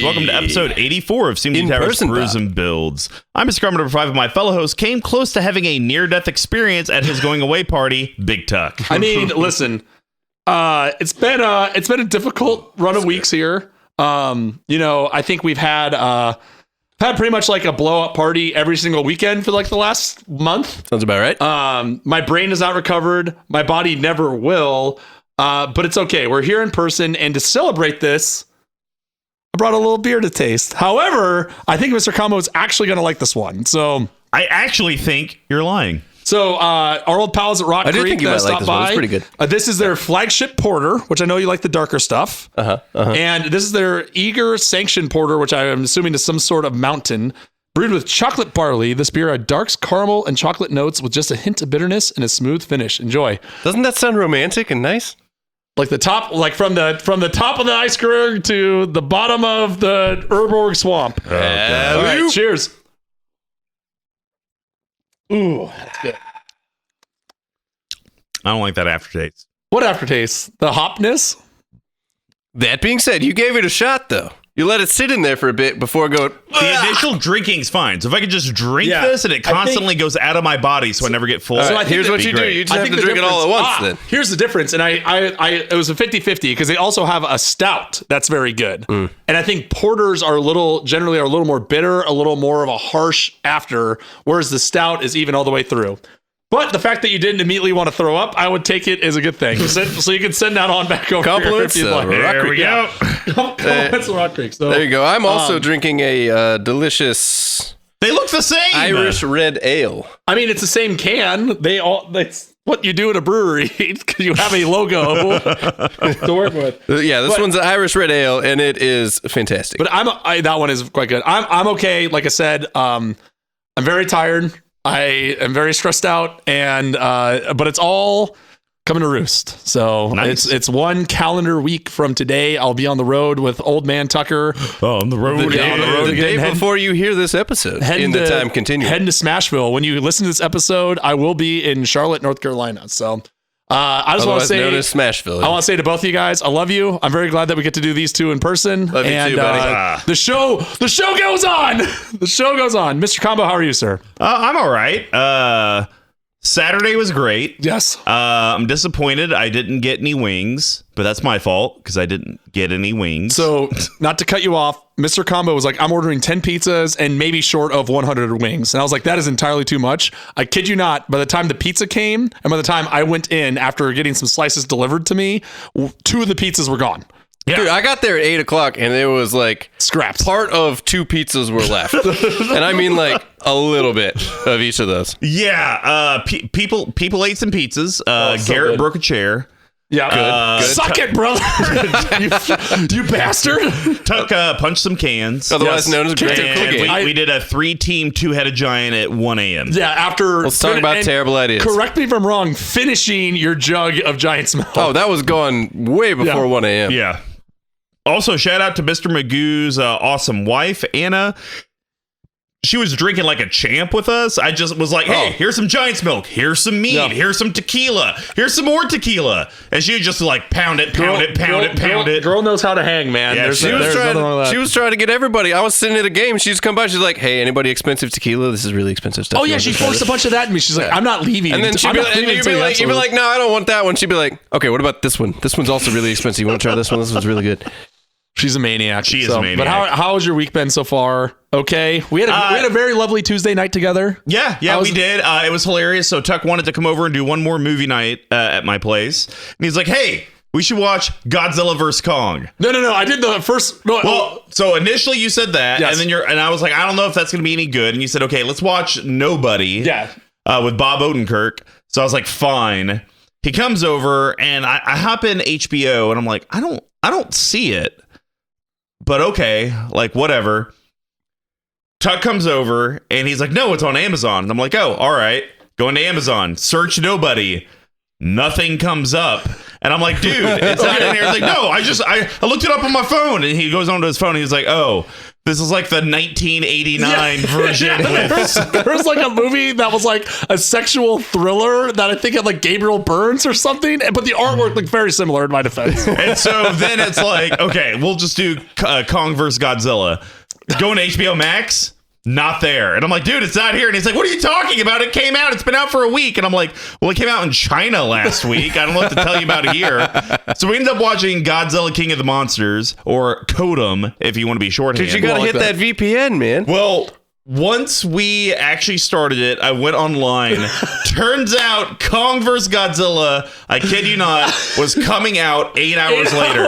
Welcome to episode 84 of CMD Towers, Brews, and Builds. I'm MrComboNumber5, and my fellow host came close to having a near-death experience at his going-away party, Big Tuck. I mean, listen, it's been a difficult run of weeks here. I think we've had pretty much like a blow-up party every single weekend for like the last month. Sounds about right. My brain is not recovered. My body never will. But it's okay. We're here in person, and to celebrate this, I brought a little beer to taste. However, I think Mr. Combo is actually going to like this one. So I actually think you're lying. So our old pals at Rock Creek think you might like this one. It's pretty good. This is their flagship porter, which I know you like the darker stuff. And this is their Eager Sanction porter, which I am assuming is some sort of mountain. Brewed with chocolate barley, this beer had dark caramel and chocolate notes with just a hint of bitterness and a smooth finish. Enjoy. Doesn't that sound romantic and nice? Like the top, like from the top of the iceberg to the bottom of the Urborg swamp. All right, cheers. Ooh, that's good. I don't like that aftertaste. What aftertaste? The hopness? That being said, you gave it a shot, though. You let it sit in there for a bit before going... The initial drinking's fine. So if I could just drink this and it constantly goes out of my body so I never get full. So here's what you do. You just have to drink it all at once then. Here's the difference. And it was a 50-50 because they also have a stout that's very good. And I think porters are generally a little more bitter, a little more of a harsh after, whereas the stout is even all the way through. But the fact that you didn't immediately want to throw up, I would take it as a good thing. So you can send that on back over Compliments here if you'd like. Rock Creek. Yeah. Compliments to Rock Creek. So, there you go. I'm also drinking a delicious... They look the same. Irish red ale. I mean, it's the same can. That's what you do in a brewery because you have a logo to work with. Yeah, this one's an Irish red ale, and it is fantastic. But that one is quite good. I'm okay. Like I said, I'm very tired. I am very stressed out, and but it's all coming to roost. So nice. It's one calendar week from today. I'll be on the road with Old Man Tucker. Oh, on the road again. The day before you hear this episode. Heading to Smashville. When you listen to this episode, I will be in Charlotte, North Carolina. So I just want to say, known as Smashville. I want to say to both of you guys, I love you. I'm very glad that we get to do these two in person. Love you too, buddy. The show goes on. The show goes on. Mr. Combo, how are you, sir? I'm all right. Saturday was great. Yes. I'm disappointed I didn't get any wings, but that's my fault because I didn't get any wings. So, not to cut you off, Mr. Combo was like, I'm ordering 10 pizzas and maybe short of 100 wings. And I was like, that is entirely too much. I kid you not. By the time the pizza came and by the time I went in after getting some slices delivered to me, 2 of the pizzas were gone. Yeah. Dude, I got there at 8 o'clock and it was like scraps. Part of 2 pizzas were left. And I mean like a little bit of each of those. Yeah. People ate some pizzas. Garrett broke a chair. Yeah. Good. Suck it, brother. you bastard. Tuck punched some cans. Otherwise known as Great Cookie. We did a 3-team 2-headed giant at 1 a.m. Yeah, after... Let's talk about terrible ideas. Correct me if I'm wrong. Finishing your jug of Giant's Milk. Oh, that was going way before 1 a.m. Yeah. Also, shout out to Mr. Magoo's awesome wife, Anna. She was drinking like a champ with us. I just was like, hey, here's some Giant's Milk. Here's some mead. Here's some tequila. Here's some more tequila. And she was just like, pound it. Girl knows how to hang, man. Yeah, she was trying to get everybody. I was sitting at a game. She's come by. She's like, hey, anybody expensive tequila? This is really expensive stuff. Oh, yeah. She forced a bunch of that in me. She's like, I'm not leaving. And then you'd be like, no, I don't want that one. She'd be like, okay, what about this one? This one's also really expensive. You want to try this one? This one's really good. She's a maniac. She is a maniac. But how has your week been so far? Okay. We had a very lovely Tuesday night together. Yeah, we did. It was hilarious. So Tuck wanted to come over and do one more movie night at my place. And he's like, hey, we should watch Godzilla vs. Kong. No. I did the first. No, well, so initially you said that. Yes. And then I was like, I don't know if that's going to be any good. And you said, okay, let's watch Nobody. Yeah. With Bob Odenkirk. So I was like, fine. He comes over and I hop in HBO and I'm like, I don't see it. But okay, like whatever. Tuck comes over and he's like, no, it's on Amazon. And I'm like, oh, all right. Go into Amazon, search Nobody. Nothing comes up. And I'm like, dude, it's not in here. He's like, no, I looked it up on my phone. And he goes onto his phone and he's like, oh, This is like the 1989 version. There was like a movie that was like a sexual thriller that I think had like Gabriel Byrne or something, but the artwork looked very similar in my defense. And so then it's like, okay, we'll just do Kong vs. Godzilla. Going to HBO Max, not there. And I'm like, dude, it's not here. And he's like, what are you talking about? It came out. It's been out for a week. And I'm like, well, it came out in China last week. I don't know what to tell you about here. So we ended up watching Godzilla King of the Monsters, or Kodum, if you want to be shorthand. Dude, you gotta hit that VPN, man. Well, once we actually started it, I went online. Turns out Kong vs. Godzilla, I kid you not, was coming out 8 hours later.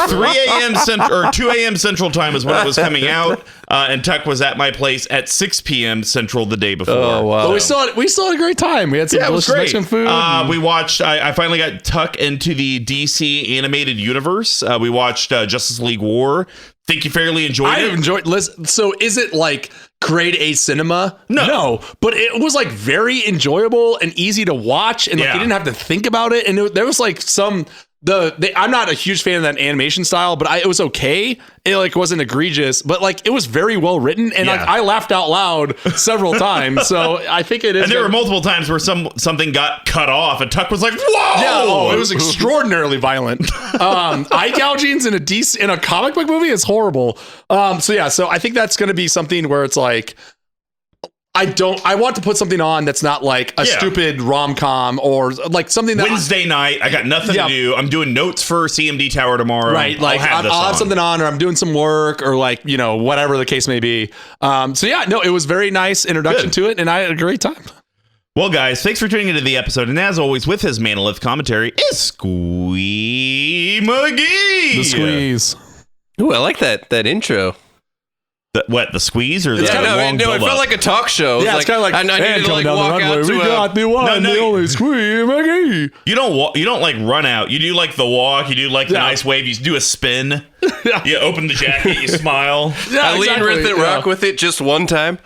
3 a.m. or 2 a.m. Central Time is when it was coming out. And Tuck was at my place at 6 p.m. Central the day before. Oh, wow. But we still had a great time. We had some delicious Mexican food. We watched, I finally got Tuck into the DC animated universe. We watched Justice League War. Think you fairly enjoyed it? I enjoyed. Listen, so is it like grade A cinema? No, but it was like very enjoyable and easy to watch, and like you didn't have to think about it. And there was like some I'm not a huge fan of that animation style, but it was okay. It like wasn't egregious, but like it was very well written, and like I laughed out loud several times. So I think it is. And there were multiple times where something got cut off, and Tuck was like, "Whoa!" Yeah, it was extraordinarily violent. Eye gougings in a comic book movie is horrible. So I think that's going to be something where it's like, I want to put something on that's not like a stupid rom-com or like something that Wednesday night, I got nothing to do. I'm doing notes for CMD Tower tomorrow. Right. Like I'll have something on, or I'm doing some work, or like, whatever the case may be. It was very nice introduction to it, and I had a great time. Well, guys, thanks for tuning into the episode. And as always, with his Manolith commentary is Squee McGee. The squeeze. Ooh, I like that intro. The squeeze or the long it felt like a talk show. Yeah, it's kind of like, I needed to like walk out to we got the one, the only Squee McGee. You don't like run out. You do like the walk. You do like the nice wave. You do a spin. You open the jacket. You smile. I lean with it, rock with it just one time.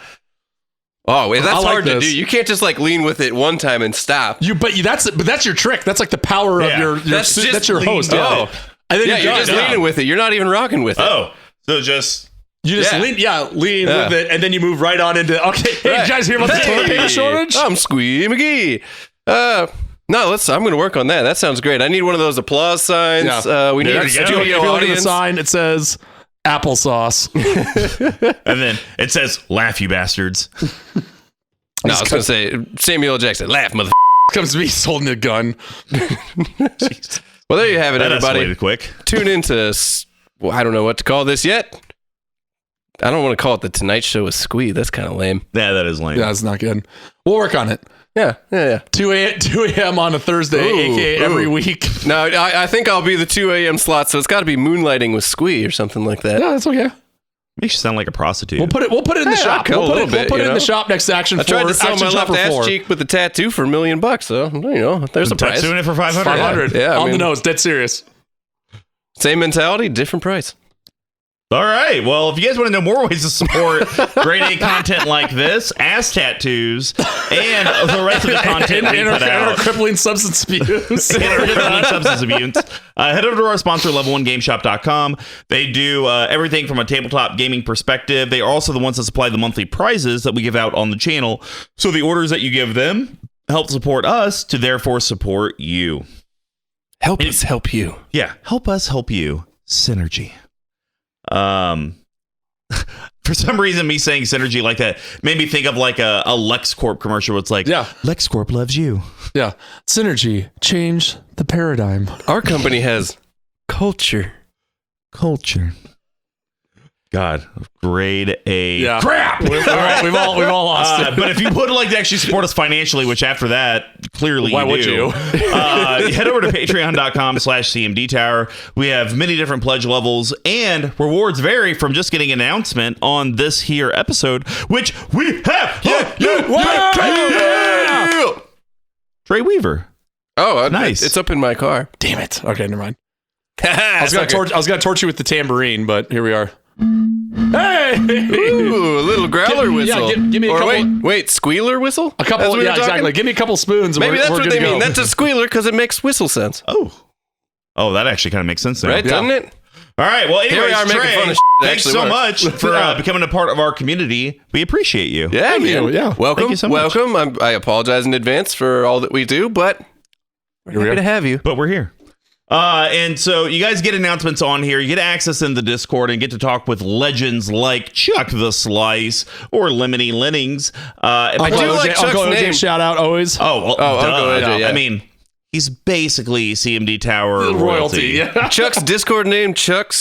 Oh, wait, that's hard to do. You can't just like lean with it one time and stop. But that's your trick. That's like the power of your that's your host. Oh, and then you're just leaning with it. You're not even rocking with it. Oh, so just. You just lean with it, and then you move right on into, okay, hey, you guys hear about the toilet paper shortage? I'm Squee McGee. No, I'm going to work on that. That sounds great. I need one of those applause signs. We need a studio audience. The sign, it says applesauce. And then it says, laugh, you bastards. No, I was going to say, Samuel L. Jackson, laugh, mother. Comes to me, he's holding a gun. Well, there you have it, that everybody. Escalated quick. Tune into, I don't know what to call this yet. I don't want to call it the Tonight Show with Squee. That's kind of lame. Yeah, that is lame. Yeah, it's not good. We'll work on it. Yeah. 2 a.m. on a Thursday, aka every week. No, I think I'll be the 2 a.m. slot, so it's got to be Moonlighting with Squee or something like that. Yeah, that's okay. Makes you sound like a prostitute. We'll put it in the shop. We'll put it in the shop next to Action 4. I tried to sell my left ass cheek with a tattoo for $1 million, so there's a price. Tattooing it for $500. $500. Yeah, on the nose, dead serious. Same mentality, different price. All right. Well, if you guys want to know more ways to support grade A content like this, ass tattoos, and the rest of the content we put out, and our crippling substance abuse, head over to our sponsor, level1gameshop.com. They do everything from a tabletop gaming perspective. They are also the ones that supply the monthly prizes that we give out on the channel. So the orders that you give them help support us to therefore support you. Help us help you. Yeah. Help us help you. Synergy. For some reason, me saying synergy like that made me think of like a LexCorp commercial where it's like, LexCorp loves you. Yeah. Synergy. Change the paradigm. Our company has culture. God, grade A. Yeah. Crap. We've all lost it. But if you would like to actually support us financially, which after that, clearly why would you? Head over to patreon.com/CMD Tower. We have many different pledge levels, and rewards vary from just getting an announcement on this here episode, which we have. Trey Weaver. Oh, nice. It's up in my car. Damn it. Okay, never mind. I was gonna torture you with the tambourine, but here we are. Hey! Ooh, a little growler whistle. Yeah, give me a couple. Wait, squealer whistle? A couple. Yeah, exactly. Give me a couple spoons. And Maybe that's what they mean. Go. That's a squealer because it makes whistle sounds. Oh, that actually kind of makes sense now. Right, doesn't it? All right. Well, Here we anyways, are making Trey, fun of thanks that so actually much for becoming a part of our community. We appreciate you. Yeah, man. Yeah. Welcome. Thank you so much. Welcome. I apologize in advance for all that we do, but we're happy to have you. But we're here. And so you guys get announcements on here. You get access in the Discord and get to talk with legends like Chuck the Slice or Lemony Lennings. I do like Chuck's Uncle name. OJ, shout out always. Uncle OJ, yeah. I mean, he's basically CMD Tower royalty. Yeah. Chuck's Discord name, Chuck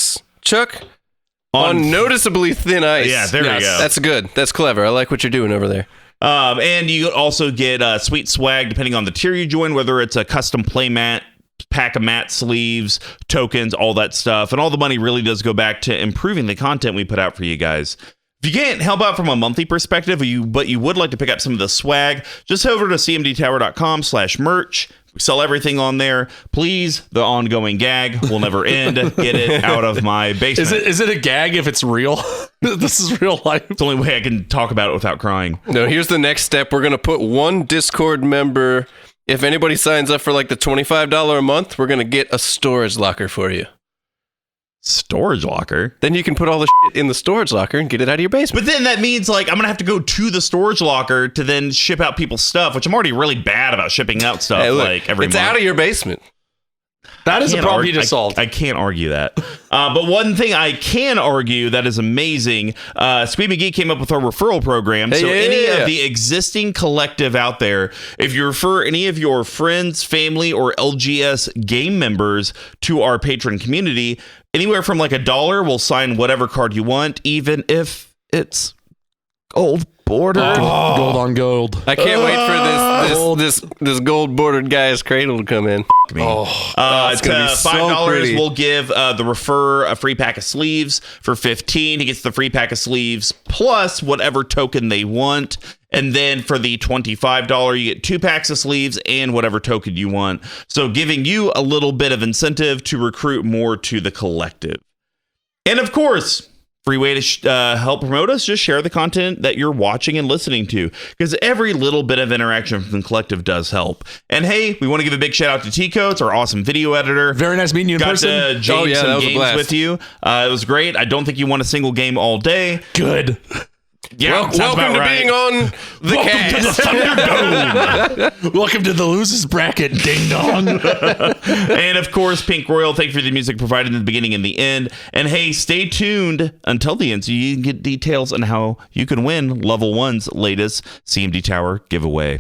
on noticeably thin ice. Yeah, there we go. That's good. That's clever. I like what you're doing over there. And you also get sweet swag depending on the tier you join, whether it's a custom play mat, pack of mat sleeves, tokens, all that stuff. And all the money really does go back to improving the content we put out for you guys. If you can't help out from a monthly perspective, but you would like to pick up some of the swag, just head over to cmdtower.com/merch. We sell everything on there. Please, the ongoing gag will never end. Get it out of my basement. Is it a gag if it's real? This is real life. It's the only way I can talk about it without crying. No, here's the next step. We're going to put one Discord member. If anybody signs up for like the $25 a month, we're going to get a storage locker for you. Storage locker? Then you can put all the shit in the storage locker and get it out of your basement. But then that means like I'm going to have to go to the storage locker to then ship out people's stuff, which I'm already really bad about shipping out stuff Hey, look, like every it's month. out of your basement. That is a problem you just solved. I can't argue that. But one thing I can argue that is amazing, Squeeb McGee came up with our referral program. So any of the existing collective out there, if you refer any of your friends, family, or LGS game members to our patron community, anywhere from like $1 will sign whatever card you want, even if it's gold bordered. Gold on gold. I can't wait for this gold bordered guy's cradle to come in. It's gonna be so $5 pretty. we'll give the refer a free pack of sleeves. For $15 he gets the free pack of sleeves plus whatever token they want, and then for the $25 you get 2 packs of sleeves and whatever token you want, so giving you a little bit of incentive to recruit more to the collective. And of course, free way to help promote us, just share the content that you're watching and listening to, because every little bit of interaction from the collective does help. And hey, we want to give a big shout out to Tico. It's our awesome video editor. Very nice meeting you in person. Got to jam some games with you. It was great. I don't think you won a single game all day. Good. Yeah, welcome to being on the cast. Welcome to the losers bracket, ding dong. And of course, Pink Royal, thank you for the music provided in the beginning and the end. And hey, stay tuned until the end so you can get details on how you can win Level 1's latest CMD Tower giveaway.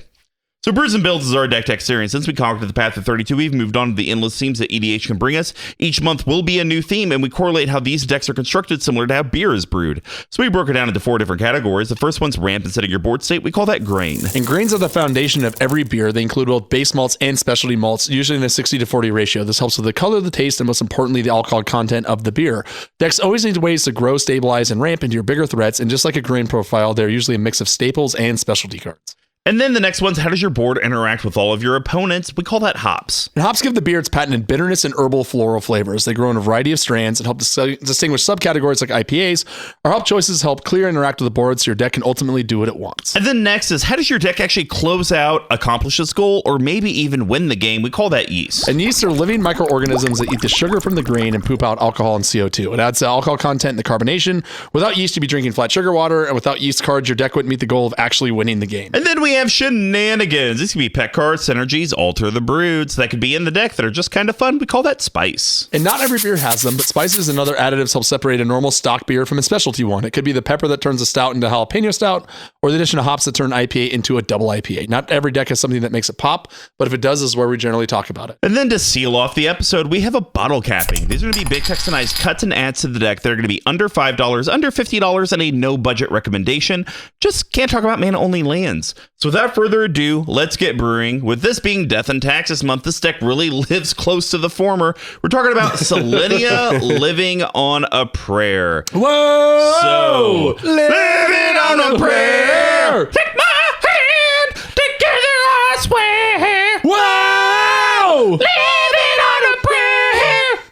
So Brews and Builds is our deck tech series. Since we conquered the path of 32, we've moved on to the endless themes that EDH can bring us. Each month will be a new theme, and we correlate how these decks are constructed similar to how beer is brewed. So we broke it down into 4 different categories. The first one's ramp and setting your board state. We call that grain. And grains are the foundation of every beer. They include both base malts and specialty malts, usually in a 60-40 ratio. This helps with the color, the taste, and most importantly, the alcohol content of the beer. Decks always need ways to grow, stabilize, and ramp into your bigger threats, and just like a grain profile, they're usually a mix of staples and specialty cards. And then the next one's how does your board interact with all of your opponents? We call that hops. And hops give the beer its patented bitterness and herbal floral flavors. They grow in a variety of strands and help distinguish subcategories like IPAs. Our hop choices help clear and interact with the board so your deck can ultimately do what it wants. And then next is how does your deck actually close out, accomplish its goal, or maybe even win the game? We call that yeast. And yeast are living microorganisms that eat the sugar from the grain and poop out alcohol and CO2. It adds the alcohol content and the carbonation. Without yeast, you'd be drinking flat sugar water, and without yeast cards, your deck wouldn't meet the goal of actually winning the game. And then we have shenanigans. This could be pet cards, synergies, alter the broods that could be in the deck that are just kind of fun. We call that spice. And not every beer has them, but spices and other additives help separate a normal stock beer from a specialty one. It could be the pepper that turns a stout into jalapeno stout, or the addition of hops that turn IPA into a double IPA. Not every deck has something that makes it pop, but if it does, is where we generally talk about it. And then to seal off the episode, we have a bottle capping. These are going to be big textonized cuts and adds to the deck. They're going to be under $5, under $50, and a no budget recommendation. Just can't talk about mana only lands. So without further ado, let's get brewing. With this being Death and Taxes month, this deck really lives close to the former. We're talking about Selenia living on a prayer. Whoa! So, living on a prayer. Take my hand, together I swear. Whoa! Living on a prayer.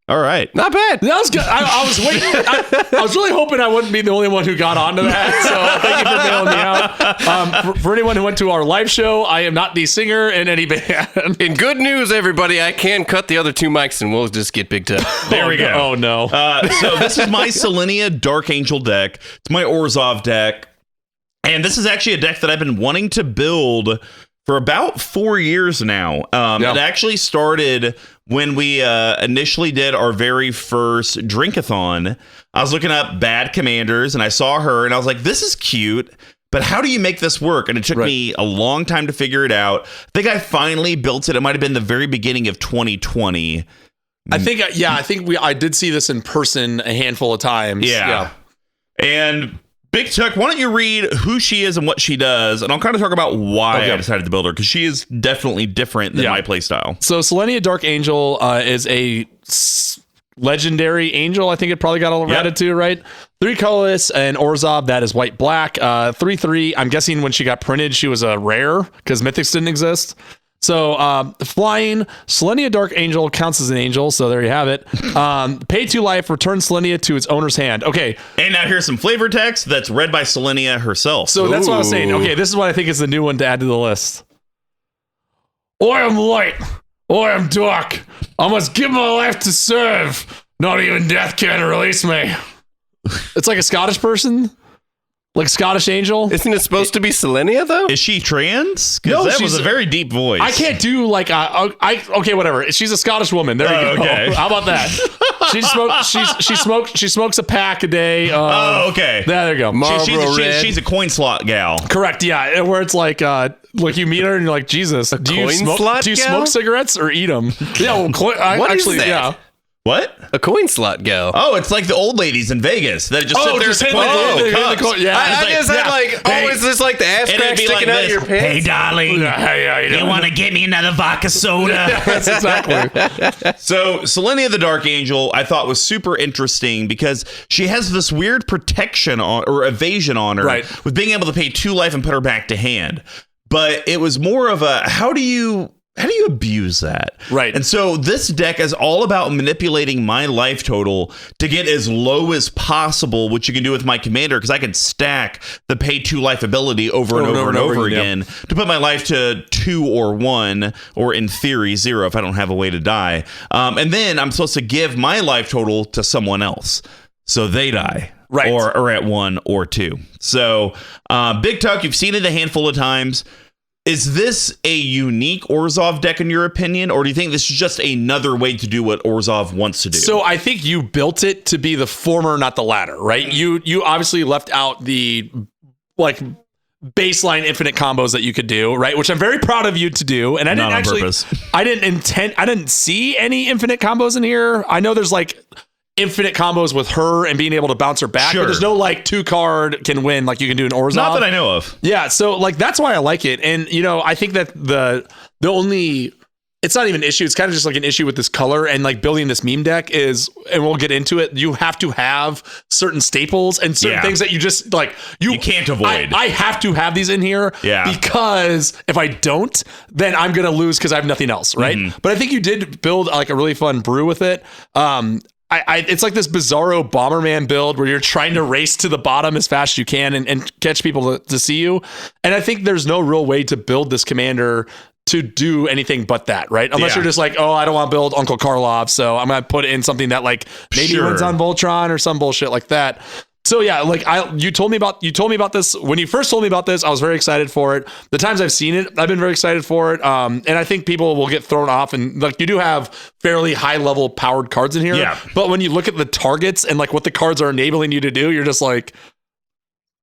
All right. Not bad. That was good. I was waiting. I was really hoping I wouldn't be the only one who got onto that. So thank you for bailing me out. For anyone who went to our live show, I am not the singer in any band. In good news, everybody, I can cut the other 2 mics and we'll just get big time. There we go. Oh, no. So this is my Selenia Dark Angel deck. It's my Orzov deck. And this is actually a deck that I've been wanting to build for about 4 years now. It actually started when we initially did our very first Drinkathon. I was looking up bad commanders and I saw her and I was like, this is cute, but how do you make this work? And it took me a long time to figure it out. I think I finally built it. It might have been the very beginning of 2020. I think I did see this in person a handful of times. Yeah. And Big Tuck, why don't you read who she is and what she does, and I'll kind of talk about why I decided to build her, because she is definitely different than my playstyle. So Selenia Dark Angel is a legendary angel. I think it probably got all added to, right? 3 colorless and Orzov, that is white black. 3/3. I'm guessing when she got printed, she was a rare because mythics didn't exist. So flying, Selenia Dark Angel counts as an angel, so there you have it. Pay 2 life, return Selenia to its owner's hand. Okay. And now here's some flavor text that's read by Selenia herself. So that's what I was saying. Okay, this is what I think is the new one to add to the list. I am light. I am dark. I must give my life to serve. Not even death can release me. It's like a Scottish person. Like Scottish angel. Isn't it supposed to be Selenia, though? Is she trans? Because that was a very deep voice. I can't do like okay, whatever. She's a Scottish woman. There you go. Okay. How about that? She smokes a pack a day. Okay. There you go. She's a coin slot gal. Correct. Yeah, where it's like you meet her and you're like, Jesus, do you smoke cigarettes or eat them? Yeah. Well, what is that? Yeah. What? A coin slot gal. Oh, it's like the old ladies in Vegas that just sit there the cups. Yeah. I just had is this like the ass crack sticking out of your pants? Hey, darling, you want to get me another vodka soda? That's exactly. So, Selenia the Dark Angel, I thought was super interesting because she has this weird protection or evasion on her with being able to pay 2 life and put her back to hand. But it was more of a, how do you abuse that? Right. And so this deck is all about manipulating my life total to get as low as possible, which you can do with my commander, because I can stack the pay 2 life ability over and over again to put my life to 2 or 1, or in theory 0 if I don't have a way to die. And then I'm supposed to give my life total to someone else so they die. Right. Or at 1 or 2. So Big Tuck, you've seen it a handful of times. Is this a unique Orzov deck in your opinion, or do you think this is just another way to do what Orzov wants to do? So I think you built it to be the former, not the latter, right? You obviously left out the like baseline infinite combos that you could do, right? Which I'm very proud of you to do. And I didn't I didn't see any infinite combos in here. I know there's like infinite combos with her and being able to bounce her back, but there's no like 2 card can win like you can do in Orzov. Not that I know of. Yeah, so like that's why I like it. And I think that the only, it's not even an issue, it's kind of just like an issue with this color and like building this meme deck is, and we'll get into it, you have to have certain staples and certain things that you just like you can't avoid. I have to have these in here because if I don't, then I'm gonna lose because I have nothing else, right? But I think you did build like a really fun brew with it. It's like this bizarro Bomberman build where you're trying to race to the bottom as fast as you can and catch people to see you. And I think there's no real way to build this commander to do anything but that, right? Unless you're just like, oh, I don't want to build Uncle Karlov, so I'm going to put in something that like maybe runs on Voltron or some bullshit like that. So yeah, like you told me about this when you first told me about this. I was very excited for it. The times I've seen it, I've been very excited for it. And I think people will get thrown off. And like you do have fairly high level powered cards in here. Yeah. But when you look at the targets and like what the cards are enabling you to do, you're just like,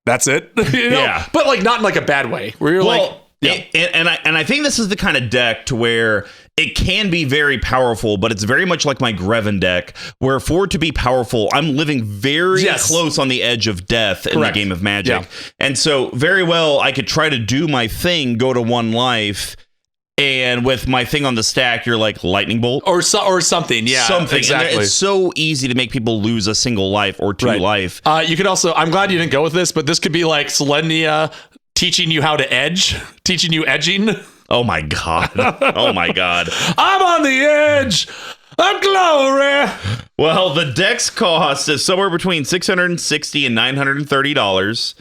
that's it. Yeah. But like not in like a bad way. Where you're like. Yeah. And I think this is the kind of deck to where it can be very powerful, but it's very much like my Greven deck, where for it to be powerful, I'm living very close on the edge of death in the game of Magic. Yeah. And so very well, I could try to do my thing, go to 1 life, and with my thing on the stack, you're like lightning bolt or something. Yeah, something. Exactly. And it's so easy to make people lose a single life or 2 life. You could also, I'm glad you didn't go with this, but this could be like Selenia teaching you how to edge, teaching you edging. Oh my God. Oh my God. I'm on the edge. Glory. Well, the deck's cost is somewhere between $660 and $930.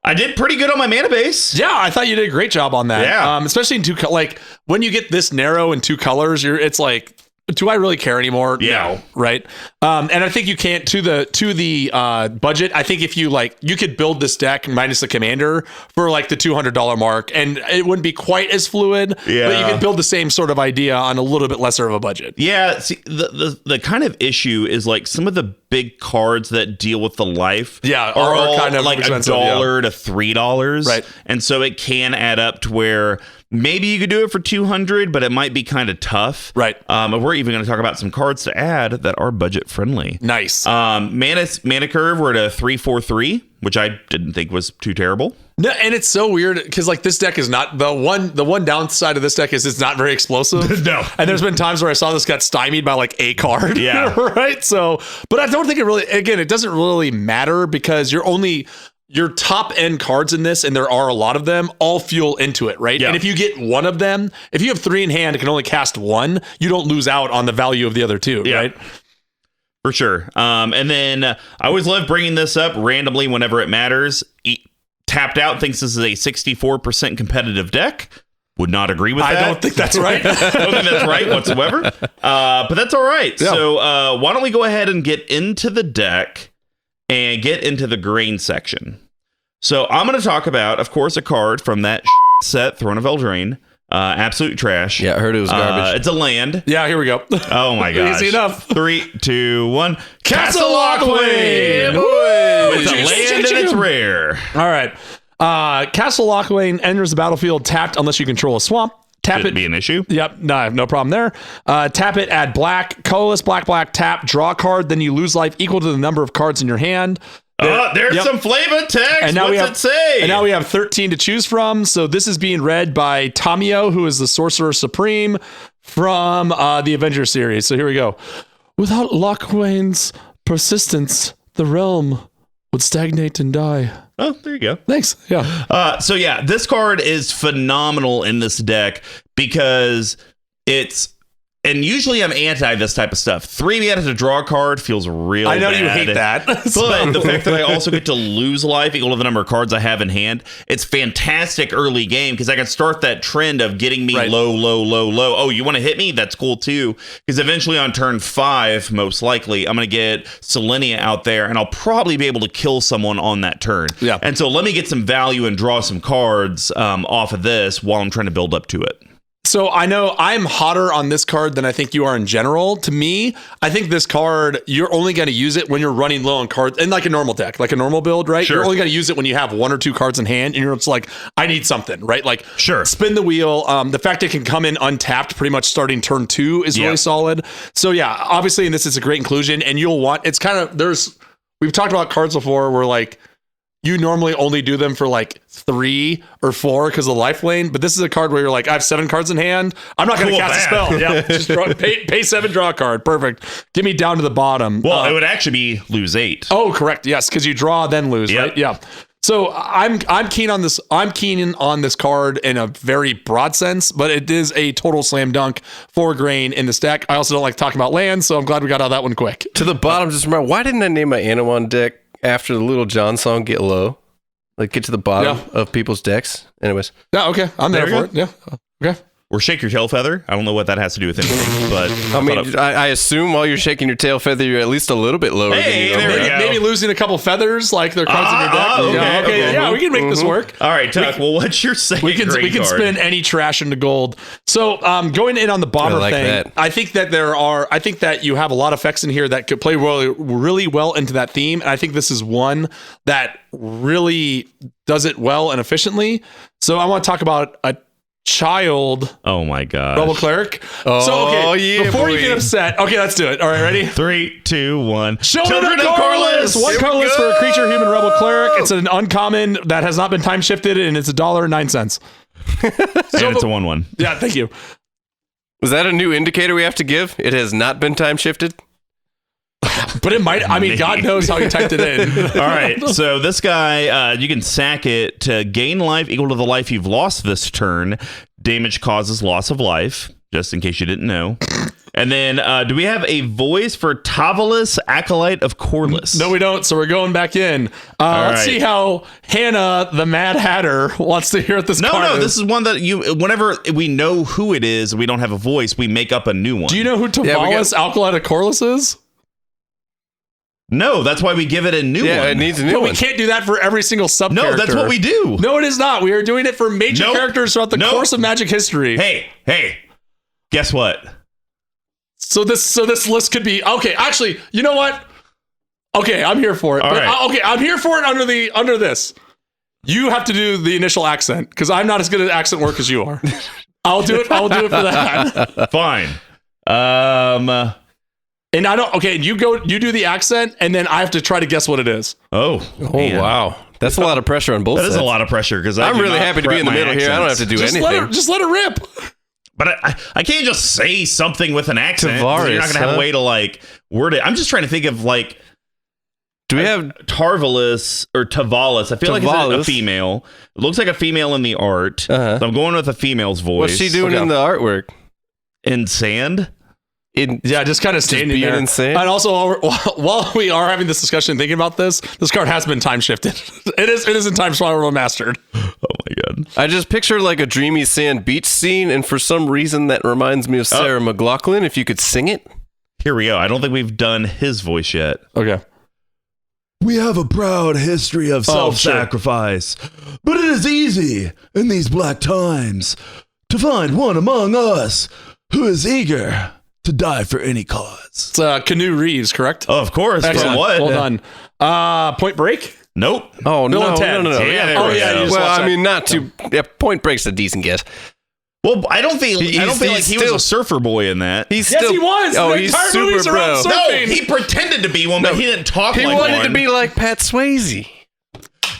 I did pretty good on my mana base. Yeah, I thought you did a great job on that. Yeah. Especially in like when you get this narrow in 2 colors, it's like, do I really care anymore? Yeah. No, right. And I think you can't to the budget. I think if you you could build this deck minus the commander for like the $200 mark, and it wouldn't be quite as fluid. Yeah. But you could build the same sort of idea on a little bit lesser of a budget. Yeah. See, the kind of issue is like some of the big cards that deal with the life. Yeah, are all kind of like $1 to $3. Right. And so it can add up to where maybe you could do it for 200, but it might be kind of tough. Right. We're even going to talk about some cards to add that are budget friendly. Nice. Mana curve, we're at a 3-4-3, which I didn't think was too terrible. No, and it's so weird because like this deck is not the one downside of this deck is it's not very explosive. No. And there's been times where I saw this got stymied by like a card. Yeah. Right. So, but I don't think it doesn't really matter because your top end cards in this, and there are a lot of them, all fuel into it, right? Yeah. And if you get one of them, if you have 3 in hand and can only cast 1, you don't lose out on the value of the other 2, Yeah. right? For sure. And then I always love bringing this up randomly whenever it matters. Tapped Out thinks this is a 64% competitive deck. Would not agree with that. I don't think that's right. I don't think that's right whatsoever. But that's all right. Yeah. So why don't we go ahead and get into the deck and get into the grain section. So I'm going to talk about, of course, a card from that set, Throne of Eldraine. Absolute trash. Yeah, I heard it was garbage. It's a land. Yeah, here we go. Oh my gosh. Easy enough. 3, 2, 1. Castle Lockwayne! Lockwayne! It's a land and it's rare. All right. Castle Lockwayne enters the battlefield tapped unless you control a swamp. Tap Could it. be an issue. Yep, no problem there. Tap it, add black, colorless, black, tap, draw a card, then you lose life equal to the number of cards in your hand. There's Yep. some flavor text. And now What's it say? And now we have 13 to choose from. So this is being read by Tamio, who is the Sorcerer Supreme from the Avenger series. So here we go. Without Lockwayne's persistence, the realm would stagnate and die. Oh, there you go. Thanks. Yeah. So yeah, this card is phenomenal in this deck because and usually I'm anti this type of stuff. 3 mana to draw a card feels real I know bad. you hate that. But the fact that I also get to lose life equal to the number of cards I have in hand, it's fantastic early game because I can start that trend of getting me low. Oh, you want to hit me? That's cool too. Because eventually on turn 5, most likely, I'm going to get Selenia out there and I'll probably be able to kill someone on that turn. Yeah. And so let me get some value and draw some cards off of this while I'm trying to build up to it. So I know I'm hotter on this card than I think you are in general. To me, I think this card, you're only going to use it when you're running low on cards in like a normal deck, like a normal build, right? Sure. You're only going to use it when you have 1 or 2 cards in hand and you're just like, I need something, right? Like Sure. spin the wheel. The fact it can come in untapped pretty much starting turn 2 is really solid. So yeah, obviously, and this is a great inclusion and it's kind of, we've talked about cards before where like, you normally only do them for like 3 or 4 because of the life lane, but this is a card where you're like, I have 7 cards in hand. I'm not going to cast a spell. Yeah, just pay 7, draw a card. Perfect. Get me down to the bottom. Well, it would actually be lose 8. Oh, correct. Yes, because you draw then lose, Yep. right? Yeah. So I'm keen on this. I'm keen on this card in a very broad sense, but it is a total slam dunk for grain in this deck. I also don't like talking about lands, so I'm glad we got out that one quick. To the bottom, just remember, why didn't I name my Anawan deck after the Little John song, Get Low? Like, get to the bottom of people's decks. Anyways. Yeah, okay. I'm there for it. Yeah. Okay. Or shake your tail feather. I don't know what that has to do with anything, but I mean, I assume while you're shaking your tail feather, you're at least a little bit lower Hey, than you there we are. go. Maybe losing a couple feathers, like their cards in your deck. Okay. Yeah, we can make this work. all right, Tuck. Well, what's your second? We can card? spin any trash into gold. So going in on the bomber I like thing, that. I think that you have a lot of effects in here that could play really well into that theme, and I think this is one that really does it well and efficiently. So I want to talk about a child Oh my god. Rebel Cleric. Oh, yeah, before you boy. get upset, okay, let's do it. All right, ready? 3, 2, 1. Children of Corliss! One Here we colorless go. for a creature, human Rebel Cleric. It's an uncommon that has not been time shifted, and it's $1.09. And it's a 1/1. Yeah, thank you. Was that a new indicator we have to give? It has not been time shifted? But it might, I mean, God knows how you typed it in. All right, so this guy, you can sack it to gain life equal to the life you've lost this turn. Damage causes loss of life. just in case you didn't know. And then, do we have a voice for Tavalis, Acolyte of Corliss? No, we don't. So we're going back in. Let's see how Hannah, the Mad Hatter, wants to hear what this card is. No, this is one that whenever we know who it is, we don't have a voice, we make up a new one. Do you know who Tavalis, Acolyte of Corliss is? No, that's why we give it a new one. Yeah, it needs a new one. We can't do that for every single sub-character. No, that's what we do. No, it is not. We are doing it for major characters throughout the course of Magic history. Hey, guess what? So this list could be okay. Actually, you know what? Okay, I'm here for it. Okay, I'm here for it under this. You have to do the initial accent because I'm not as good at accent work as you are. I'll do it. I will do it for that. Fine. And I don't. Okay, you do the accent, and then I have to try to guess what it is. Oh, wow. That's a lot of pressure on both sides. That is a lot of pressure because I'm really happy to be in the middle here. I don't have to do anything. Just let it rip. But I can't just say something with an accent. Tavares, you're not going to have a way to like word it. I'm just trying to think of like. Do we have Tarvalis or Tavalis? I feel like it's a female. It looks like a female in the art. So I'm going with a female's voice. What's she doing in the artwork? In sand? Just kind of standing there. Insane. And also, while we are having this discussion, thinking about this card has been time shifted. It is in Time Spiral Remastered. Oh my god! I just picture like a dreamy sand beach scene, and for some reason that reminds me of Sarah McLachlan. If you could sing it, here we go. I don't think we've done his voice yet. Okay. We have a proud history of self-sacrifice, but it is easy in these black times to find one among us who is eager to die for any cause. It's Canoe Reeves, correct? Oh, of course. Excellent. What? Well done. Point Break? Nope. Oh, Bill and Ted. no. Yeah, well, I mean, not too. Yeah, Point Break's a decent guess. Well, I don't feel like he was a surfer boy in that. Yes, he was. Oh, the he's entire super movie's around bro. surfing. No, he pretended to be one, but he didn't talk like one. He wanted to be like Pat Swayze.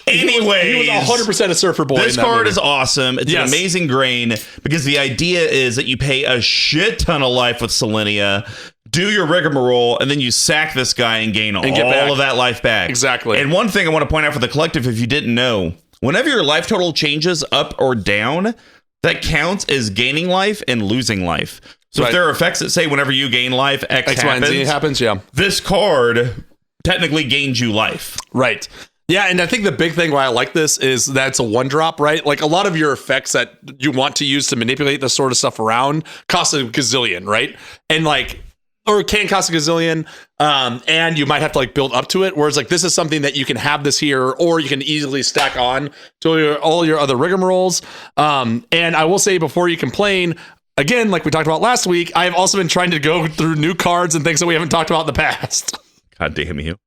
Anyways, he was 100% a surfer boy. This card is awesome. It's an amazing grain because the idea is that you pay a shit ton of life with Selenia, do your rigmarole, and then you sack this guy and gain all of that life back. Exactly. And one thing I want to point out for the collective, if you didn't know, whenever your life total changes up or down, that counts as gaining life and losing life. So if there are effects that say whenever you gain life, X happens, Y, and Z happens, yeah. This card technically gains you life. Right. Yeah, and I think the big thing why I like this is that it's a one drop, right? Like a lot of your effects that you want to use to manipulate this sort of stuff around cost a gazillion, right? And like, or can cost a gazillion, and you might have to like build up to it. Whereas like this is something that you can have this here, or you can easily stack on to all your other rigmaroles. And I will say before you complain, again, like we talked about last week, I've also been trying to go through new cards and things that we haven't talked about in the past. God damn you.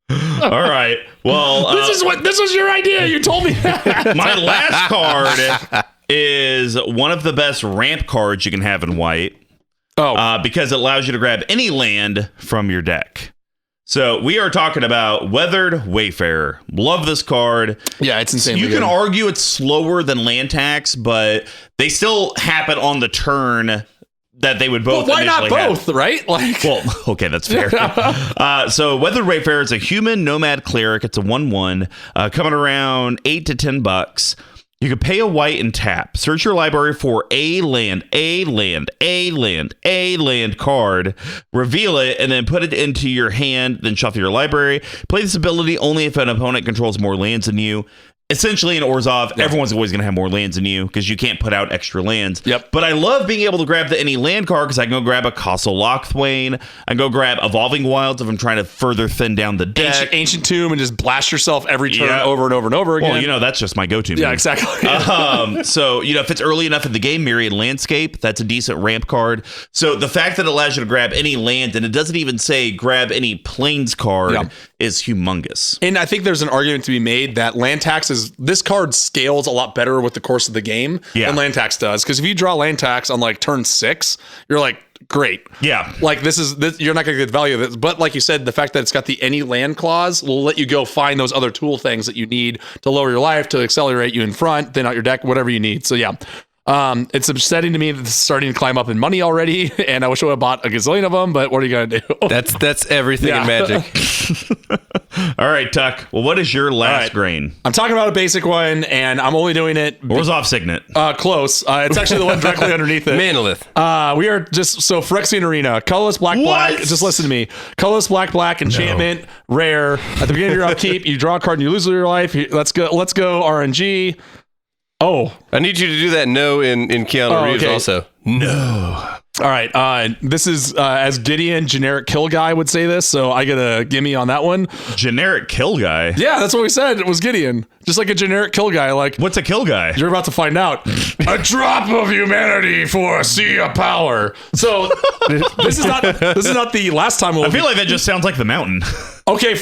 All right. Well, this was your idea. You told me that. My last card is one of the best ramp cards you can have in white. Because it allows you to grab any land from your deck. So we are talking about Weathered Wayfarer. Love this card. Yeah, it's insane. You can argue it's slower than land tax, but they still happen on the turn that they would both. Well, why not both, have. Right? Like, well, okay, that's fair. So Weathered Wayfarer is a human nomad cleric. It's a 1/1, coming around $8 to $10. You can pay a white and tap. Search your library for a land card, reveal it, and then put it into your hand, then shuffle your library. Play this ability only if an opponent controls more lands than you. Essentially, in Orzov, everyone's always going to have more lands than you because you can't put out extra lands. Yep. But I love being able to grab the any land card because I can go grab a Castle Lockwayne. I can go grab Evolving Wilds if I'm trying to further thin down the deck. Ancient Tomb and just blast yourself every turn over and over and over again. Well, that's just my go-to. Yeah, exactly. So, if it's early enough in the game, Myriad Landscape, that's a decent ramp card. So the fact that it allows you to grab any land, and it doesn't even say grab any plains card, is humongous. And I think there's an argument to be made that land tax this card scales a lot better with the course of the game than land tax does. Because if you draw land tax on like turn 6, you're like, great. Yeah. Like this you're not going to get the value of this. But like you said, the fact that it's got the any land clause will let you go find those other tool things that you need to lower your life, to accelerate you in front, thin out your deck, whatever you need. So yeah. It's upsetting to me that this is starting to climb up in money already, and I wish I would have bought a gazillion of them, but what are you going to do? That's everything in Magic. All right, Tuck. Well, what is your last grain? I'm talking about a basic one, and I'm only doing it Orzov Signet. close. It's actually the one directly underneath it. Manolith. We are just Phyrexian Arena, colorless black. Just listen to me. Colorless black enchantment, rare. At the beginning of your upkeep, you draw a card and you lose your life. Let's go RNG. Oh, I need you to do that no in Keanu Reeves also. No. All right. This is as Gideon, generic kill guy, would say this. So I get a gimme on that one. Generic kill guy? Yeah, that's what we said. It was Gideon. Just like a generic kill guy. Like, what's a kill guy? You're about to find out. A drop of humanity for a sea of power. So this is not the last time I feel like that just sounds like the mountain. Okay.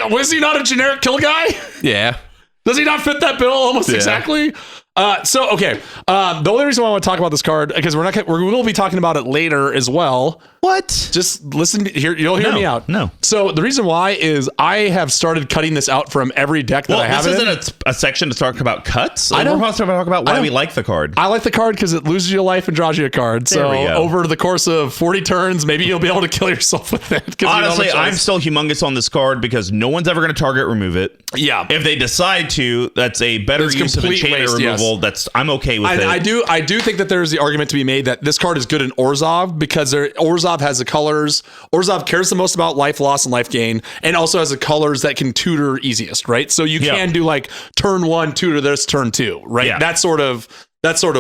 Was he not a generic kill guy? Yeah. Does he not fit that bill almost exactly? The only reason why I want to talk about this card, because we will be talking about it later as well. What? Just listen here. You'll hear me out. No. So the reason why is I have started cutting this out from every deck that I have. This isn't a section to talk about cuts. I don't want to talk about why we like the card. I like the card because it loses you a life and draws you a card. There we go. Over the course of 40 turns, maybe you'll be able to kill yourself with it. Honestly, I'm still humongous on this card because no one's ever going to target remove it. Yeah. If they decide to, that's a better use of enchantment removal. Yes. I'm okay with it. I do think that there's the argument to be made that this card is good in Orzov because Orzov has the colors. Orzov cares the most about life loss and life gain, and also has the colors that can tutor easiest, right? So you can do like turn 1 tutor this, turn 2, right? Yeah. That sort of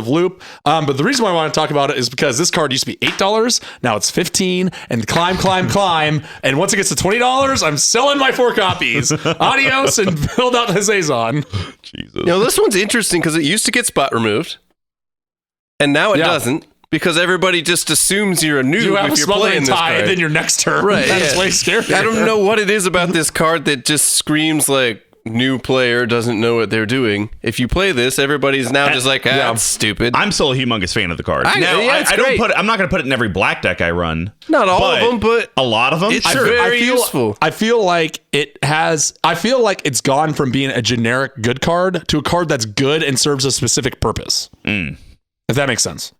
loop. But the reason why I want to talk about it is because this card used to be $8, now it's $15, and climb. And once it gets to $20, I'm selling my 4 copies. Adios, and build out Hazazon. Jesus. This one's interesting because it used to get spot removed, and now it doesn't. Because everybody just assumes you're a noob you have if a you're playing this tie, card. and then your next turn. Right, That's way scarier. I don't know what it is about this card that just screams like new player doesn't know what they're doing. If you play this, everybody's now just like, that's stupid. I'm still a humongous fan of the card. I'm not going to put it in every black deck I run. Not all of them, but a lot of them. it's very useful. I feel like it's gone from being a generic good card to a card that's good and serves a specific purpose. If that makes sense.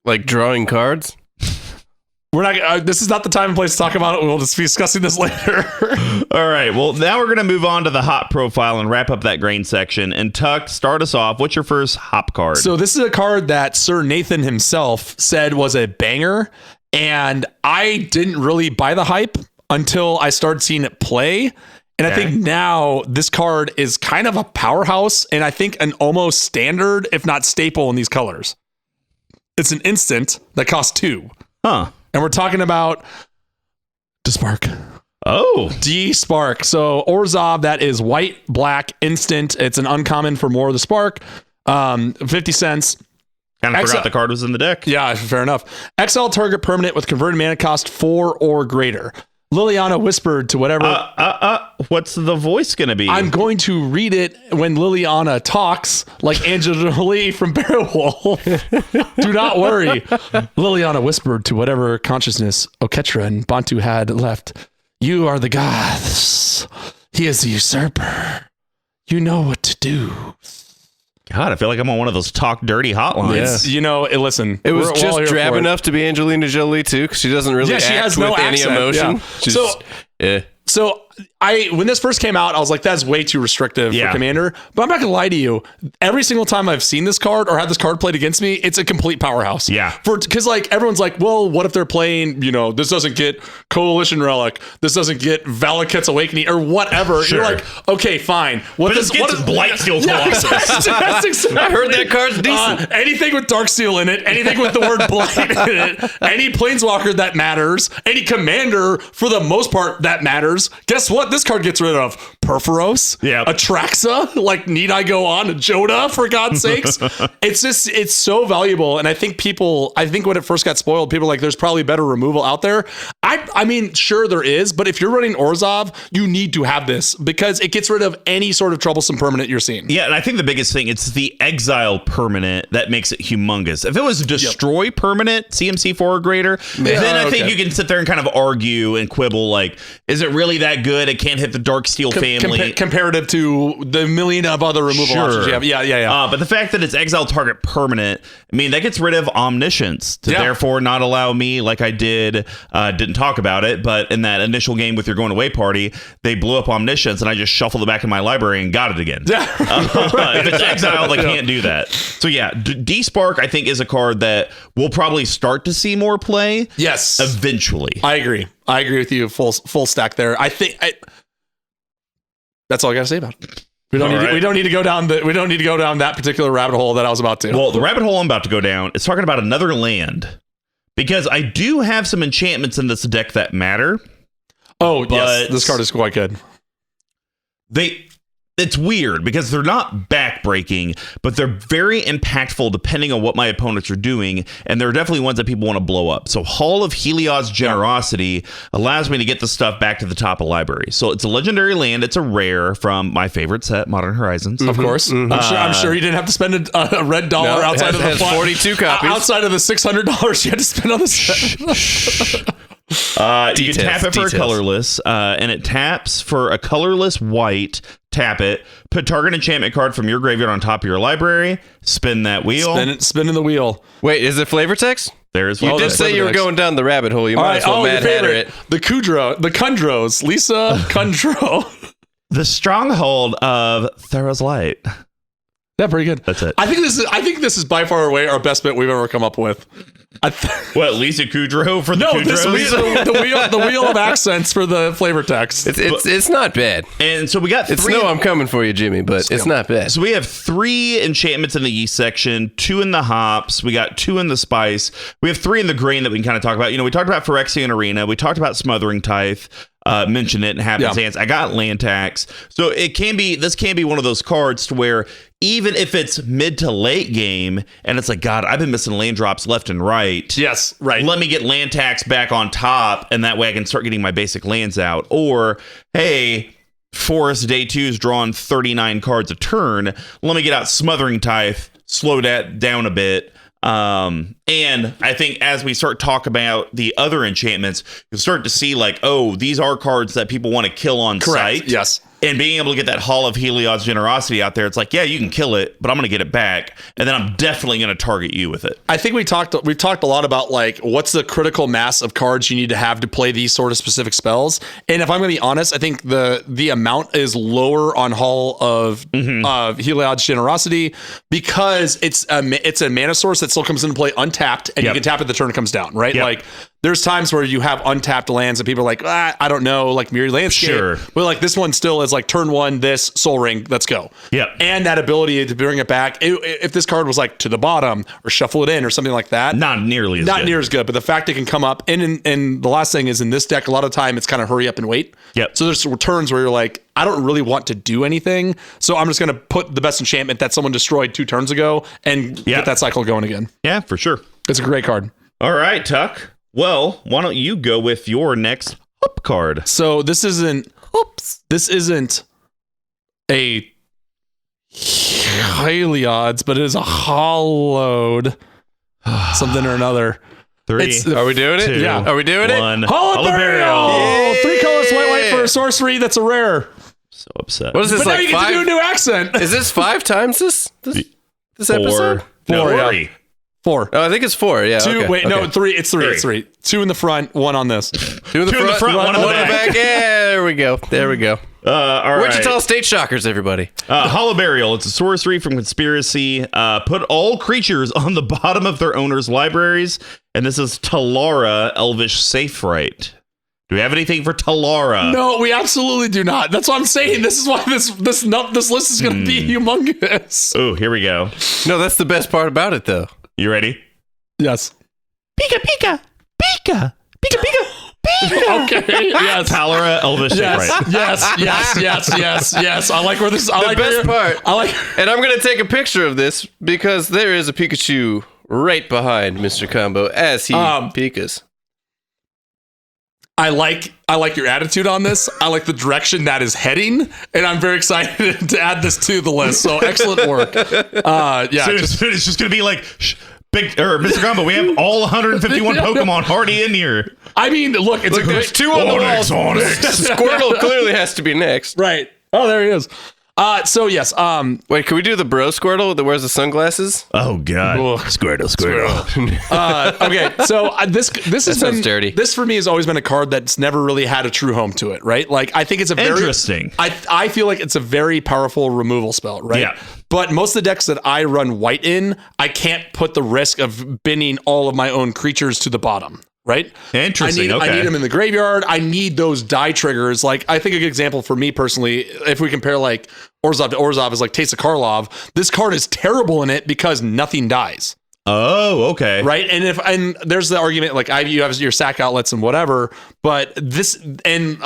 Like drawing cards? We're not. This is not the time and place to talk about it. We'll just be discussing this later. All right. Well, now we're going to move on to the hop profile and wrap up that grain section. And Tuck, start us off. What's your first hop card? So this is a card that Sir Nathan himself said was a banger, and I didn't really buy the hype until I started seeing it play. And I think now this card is kind of a powerhouse, and I think an almost standard, if not staple, in these colors. It's an instant that costs 2. Huh. And we're talking about Despark. Oh. Despark. So Orzov, that is white, black, instant. It's an uncommon for more of the spark. 50 cents. Kind of forgot the card was in the deck. Yeah, fair enough. Exile target permanent with converted mana cost 4 or greater. Liliana whispered to whatever. What's the voice going to be? I'm going to read it when Liliana talks like Angela Jolie from Beowulf. Do not worry. Liliana whispered to whatever consciousness Oketra and Bantu had left. You are the gods. He is the usurper. You know what to do. God, I feel like I'm on one of those talk dirty hotlines. Yeah. Listen. It was just drab enough to be Angelina Jolie, too, because she doesn't really act with any emotion. Yeah. So when this first came out, I was like, that's way too restrictive for Commander. But I'm not going to lie to you. Every single time I've seen this card or had this card played against me, it's a complete powerhouse. Yeah. Because everyone's like, well, what if they're playing, this doesn't get Coalition Relic, this doesn't get Valakut's Awakening or whatever. Sure. You're like, okay, fine. What does Blightsteel Colossus? Exactly. I heard that card's decent. Anything with Darksteel in it, anything with the word Blight in it, any Planeswalker that matters, any Commander for the most part that matters. Guess what? This card gets rid of Perforos, Atraxa, like need I go on? Joda, for God's sakes. It's so valuable. And I think when it first got spoiled, people were like, there's probably better removal out there. I mean, sure there is, but if you're running Orzov, you need to have this because it gets rid of any sort of troublesome permanent you're seeing. Yeah, and I think the biggest thing, it's the exile permanent that makes it humongous. If it was destroy permanent, CMC 4 or greater, then I think you can sit there and kind of argue and quibble, like, is it really that good? good. It can't hit the Darksteel family. Comparative to the million of other removal options you have. Yeah. But the fact that it's exile target permanent, I mean, that gets rid of Omniscience to therefore not allow me, like I didn't talk about it, but in that initial game with your going away party, they blew up Omniscience and I just shuffled it back in my library and got it again. Yeah. If it's exiled, I can't do that. So yeah, D-Spark I think is a card that we'll probably start to see more play. Yes. Eventually. I agree with you. Full stack there. I think that's all I got to say about it. We don't need to go down that particular rabbit hole that I was about to. Well, the rabbit hole I'm about to go down is talking about another land, because I do have some enchantments in this deck that matter. Oh, yes, this card is quite good. It's weird because they're not backbreaking, but they're very impactful depending on what my opponents are doing, and they're definitely ones that people want to blow up. So Hall of Helios Generosity allows me to get the stuff back to the top of library. So it's a legendary land. It's a rare from my favorite set, Modern Horizons. Of course. I'm sure you didn't have to spend a red dollar outside of the 42 copies. Outside of the $600 you had to spend on this. You can tap it for a colorless, and it taps for a colorless white. Tap it, put target enchantment card from your graveyard on top of your library, spin that wheel. Spinning the wheel. Wait, is it flavor text? There is. You did say you were going down the rabbit hole. You might as well Mad Hatter it. The Kundros, Lisa Kundro. The stronghold of Thera's Light. Yeah, pretty good. That's it. I think this is by far away our best bet we've ever come up with. What, Lisa Kudrow for the Kudrows? The wheel of accents for the flavor text. It's not bad. And so we got three. I'm coming for you, Jimmy, but it's not bad. So we have 3 enchantments in the yeast section, 2 in the hops, we got 2 in the spice, we have 3 in the grain that we can kind of talk about. We talked about Phyrexian Arena, we talked about Smothering Tithe. Mention it and have its hands. I got land tax. So this can be one of those cards to where even if it's mid to late game and it's like, God, I've been missing land drops left and right. Yes, right. Let me get land tax back on top, and that way I can start getting my basic lands out. Or, hey, Forest Day 2 is drawing 39 cards a turn. Let me get out Smothering Tithe, slow that down a bit. And I think as we start talking about the other enchantments, you'll start to see like, oh, these are cards that people want to kill on Correct. site. Yes. And being able to get that Hall of Helios Generosity out there, it's like, yeah, you can kill it, but I'm going to get it back, and then I'm definitely going to target you with it. I think we've talked a lot about like what's the critical mass of cards you need to have to play these sort of specific spells. And if I'm going to be honest, I think the amount is lower on Hall of Helios Generosity because it's a mana source that still comes into play untapped, and you can tap it the turn it comes down, right? Yep. Like there's times where you have untapped lands and people are like, I don't know, like Mirror Landscape. Sure. But like this one still is like turn 1, this Soul Ring, let's go. Yeah. And that ability to bring it back. If this card was like to the bottom or shuffle it in or something like that. Not near as good. But the fact it can come up. And the last thing is in this deck, a lot of time it's kind of hurry up and wait. Yep. So there's turns where you're like, I don't really want to do anything. So I'm just going to put the best enchantment that someone destroyed 2 turns ago and get that cycle going again. Yeah, for sure. It's a great card. All right, Tuck. Well, why don't you go with your next hoop card? So this isn't a Helios, but it is a hollowed something or another. 3. Are we doing it? 2, Yeah. Are we doing it? 1. Holiday! 3 colors, white for a sorcery. That's a rare. So upset. What is this, But now like you get 5? to do a new accent. Is this 5 times this 4. episode? No, 4, yeah. 3. 4. Oh, I think it's 4. Yeah. 2. Okay. Wait, no, 3. It's 3. 3. It's 3. 2 in the front, 1 on this. 2 in the 2 in the front, 1 in the back. Yeah, there we go. There we go. All right. Wichita State Shockers, everybody. Hollow Burial. It's a sorcery from Conspiracy. Put all creatures on the bottom of their owner's libraries. And this is Talara, Elvish Safe Right. Do we have anything for Talara? No, we absolutely do not. That's what I'm saying. This is why this list is going to be humongous. Oh, here we go. No, that's the best part about it, though. You ready? Yes. Pika, pika, pika, pika, pika, pika. Okay. Yes. Talara, Elvish Safe Right. Yes. I like where this. The best part. I like. And I'm going to take a picture of this because there is a Pikachu right behind Mr. Combo as he pikas. I like your attitude on this. I like the direction that is heading, and I'm very excited to add this to the list. So excellent work. Yeah, So it's just gonna be like Mr. Combo, we have all 151 Pokemon already in here. I mean, look, it's There's two on the wall. Squirtle clearly has to be next. right. Oh, there he is. So yes. Wait, can we do the bro Squirtle that wears the sunglasses? Oh God, Ugh. Squirtle. Okay. So this has sounds been dirty. This for me has always been a card that's never really had a true home to it, right? Like I think it's a very Interesting. I feel like it's a very powerful removal spell, right? Yeah. But most of the decks that I run white in, I can't put the risk of binning all of my own creatures to the bottom. Right? Interesting. I need them in the graveyard. I need those die triggers. Like, I think a good example for me personally, if we compare like Orzov to Orzov is like Taste of Karlov, this card is terrible in it because nothing dies. Oh, okay. Right. And there's the argument, like you have your sack outlets and whatever, but this and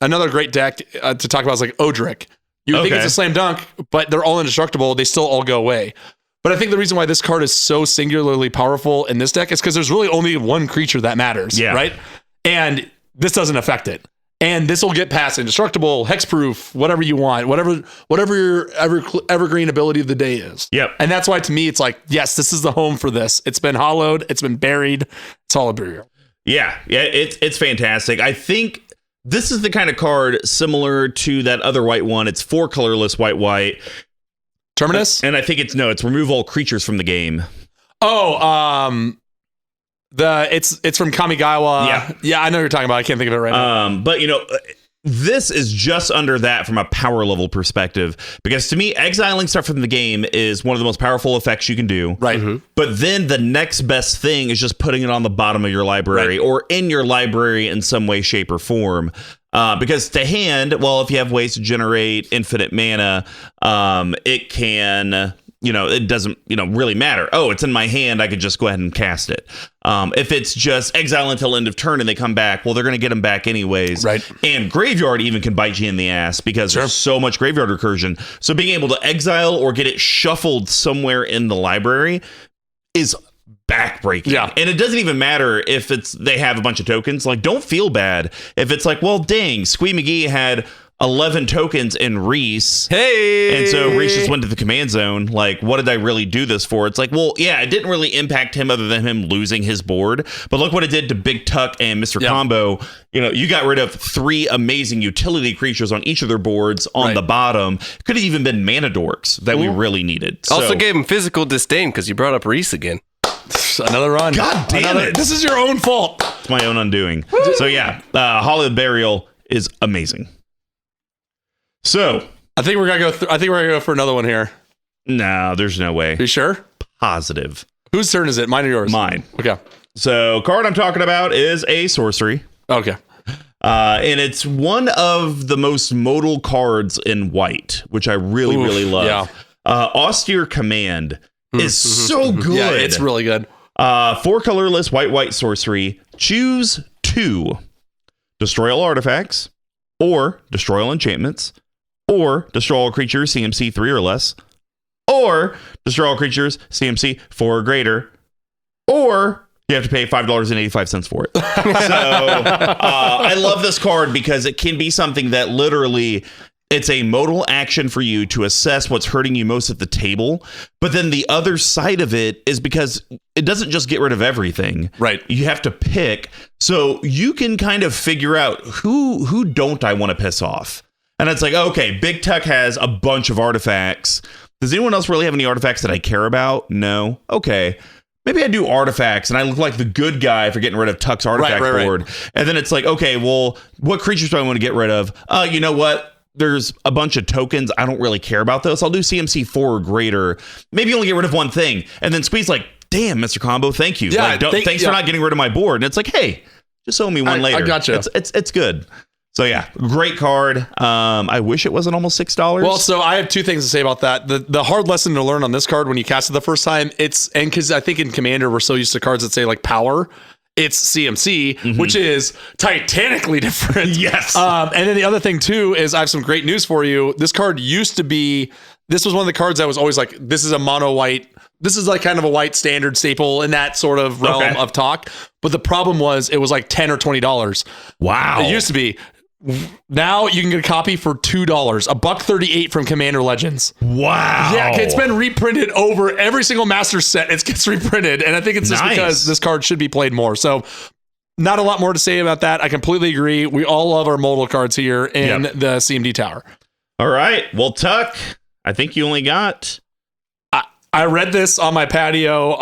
another great deck to talk about is like Odric. You think it's a slam dunk, but they're all indestructible. They still all go away. But I think the reason why this card is so singularly powerful in this deck is because there's really only one creature that matters, right? And this doesn't affect it. And this will get past indestructible, hexproof, whatever you want, whatever your evergreen ability of the day is. Yep. And that's why to me it's like, yes, this is the home for this. It's been hollowed, it's been buried, it's all a burial. Yeah, it's fantastic. I think this is the kind of card similar to that other white one. It's 4 colorless white. Terminus? And I think it's remove all creatures from the game. Oh, it's from Kamigawa. Yeah, I know what you're talking about. I can't think of it right now. But this is just under that from a power level perspective, because to me, exiling stuff from the game is one of the most powerful effects you can do. Right. Mm-hmm. But then the next best thing is just putting it on the bottom of your library or in your library in some way, shape, or form. Because to hand, well, if you have ways to generate infinite mana, it can, it doesn't, really matter. Oh, it's in my hand. I could just go ahead and cast it. If it's just exile until end of turn and they come back, well, they're going to get them back anyways. Right. And graveyard even can bite you in the ass because there's so much graveyard recursion. So being able to exile or get it shuffled somewhere in the library is backbreaking. Yeah. And it doesn't even matter if they have a bunch of tokens. Like, don't feel bad if it's like, well, dang, Squee McGee had 11 tokens in Reese. Hey! And so Reese just went to the command zone. Like, what did I really do this for? It's like, well, yeah, it didn't really impact him other than him losing his board. But look what it did to Big Tuck and Mr. Combo. You got rid of 3 amazing utility creatures on each of their boards on the bottom. Could have even been mana dorks that we really needed. Also gave him physical disdain because you brought up Reese again. Another run. God damn it. This is your own fault. It's my own undoing. So yeah, Hallowed Burial is amazing. So I think we're gonna go for another one here. No, there's no way. Are you sure? Positive. Whose turn is it? Mine or yours? Mine. Okay. So card I'm talking about is a sorcery. Okay. And it's one of the most modal cards in white, which I really, really love. Yeah. Austere Command is so good. Yeah, it's really good. 4 colorless white sorcery. Choose 2. Destroy all artifacts, or destroy all enchantments, or destroy all creatures CMC 3 or less, or destroy all creatures CMC 4 or greater, or you have to pay $5.85 for it. So I love this card because it can be something that literally, it's a modal action for you to assess what's hurting you most at the table. But then the other side of it is because it doesn't just get rid of everything. Right. You have to pick. So you can kind of figure out who don't I want to piss off. And it's like, okay, Big Tech has a bunch of artifacts. Does anyone else really have any artifacts that I care about? No. Okay. Maybe I do artifacts and I look like the good guy for getting rid of Tuck's artifact board. And then it's like, okay, well, what creatures do I want to get rid of? You know what? There's a bunch of tokens. I don't really care about those. I'll do CMC 4 or greater. Maybe only get rid of one thing. And then Squee's like, damn, Mr. Combo, thank you. Yeah, thanks for not getting rid of my board. And it's like, hey, just owe me one later. I gotcha. It's good. So yeah, great card. I wish it wasn't almost $6. Well, so I have 2 things to say about that. The hard lesson to learn on this card when you cast it the first time, because I think in Commander we're so used to cards that say like power. It's CMC, which is titanically different. Yes. And then the other thing too is I have some great news for you. This card used to be, this was one of the cards that was always like, this is a mono white. This is like kind of a white standard staple in that sort of realm of talk. But the problem was it was like $10 or $20. Wow. It used to be. now you can get a copy for $2, $1.38 from Commander Legends. Wow. Yeah, it's been reprinted over every single Master set. It gets reprinted, and I think it's just because this card should be played more. So, not a lot more to say about that. I completely agree. We all love our modal cards here in the CMD Tower. All right. Well, Tuck, I think you only got... I read this on my patio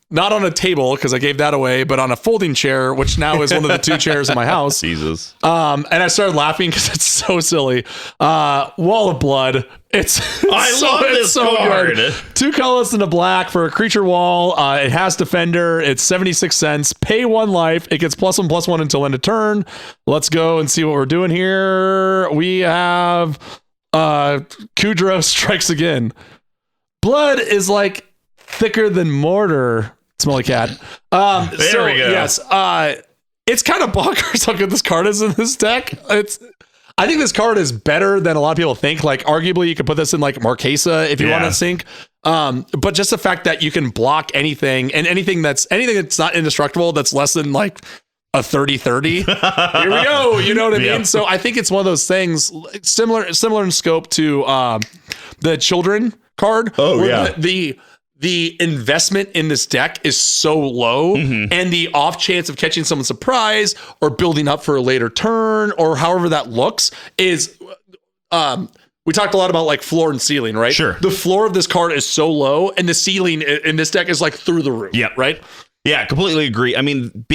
not on a table because I gave that away, but on a folding chair, which now is one of the 2 chairs in my house. Jesus. And I started laughing because it's so silly. Wall of Blood. I love this card. Good. 2 colors and a black for a creature wall. It has Defender. It's 76 cents. Pay 1 life. It gets +1/+1 until end of turn. Let's go and see what we're doing here. We have Kudro Strikes Again. Blood is like thicker than mortar. Smelly cat. There we go. Yes. It's kind of bonkers how good this card is in this deck. I think this card is better than a lot of people think. Like, arguably, you could put this in like Marquesa if you want to sink. But just the fact that you can block anything and anything that's not indestructible that's less than like a 30-30. Here we go. You know what I mean? So I think it's one of those things similar in scope to the Children card. Oh, yeah. The investment in this deck is so low, and the off chance of catching someone surprise or building up for a later turn or however that looks is we talked a lot about like floor and ceiling, right? Sure. The floor of this card is so low, and the ceiling in this deck is like through the roof. Yeah. Right. Yeah, completely agree. I mean,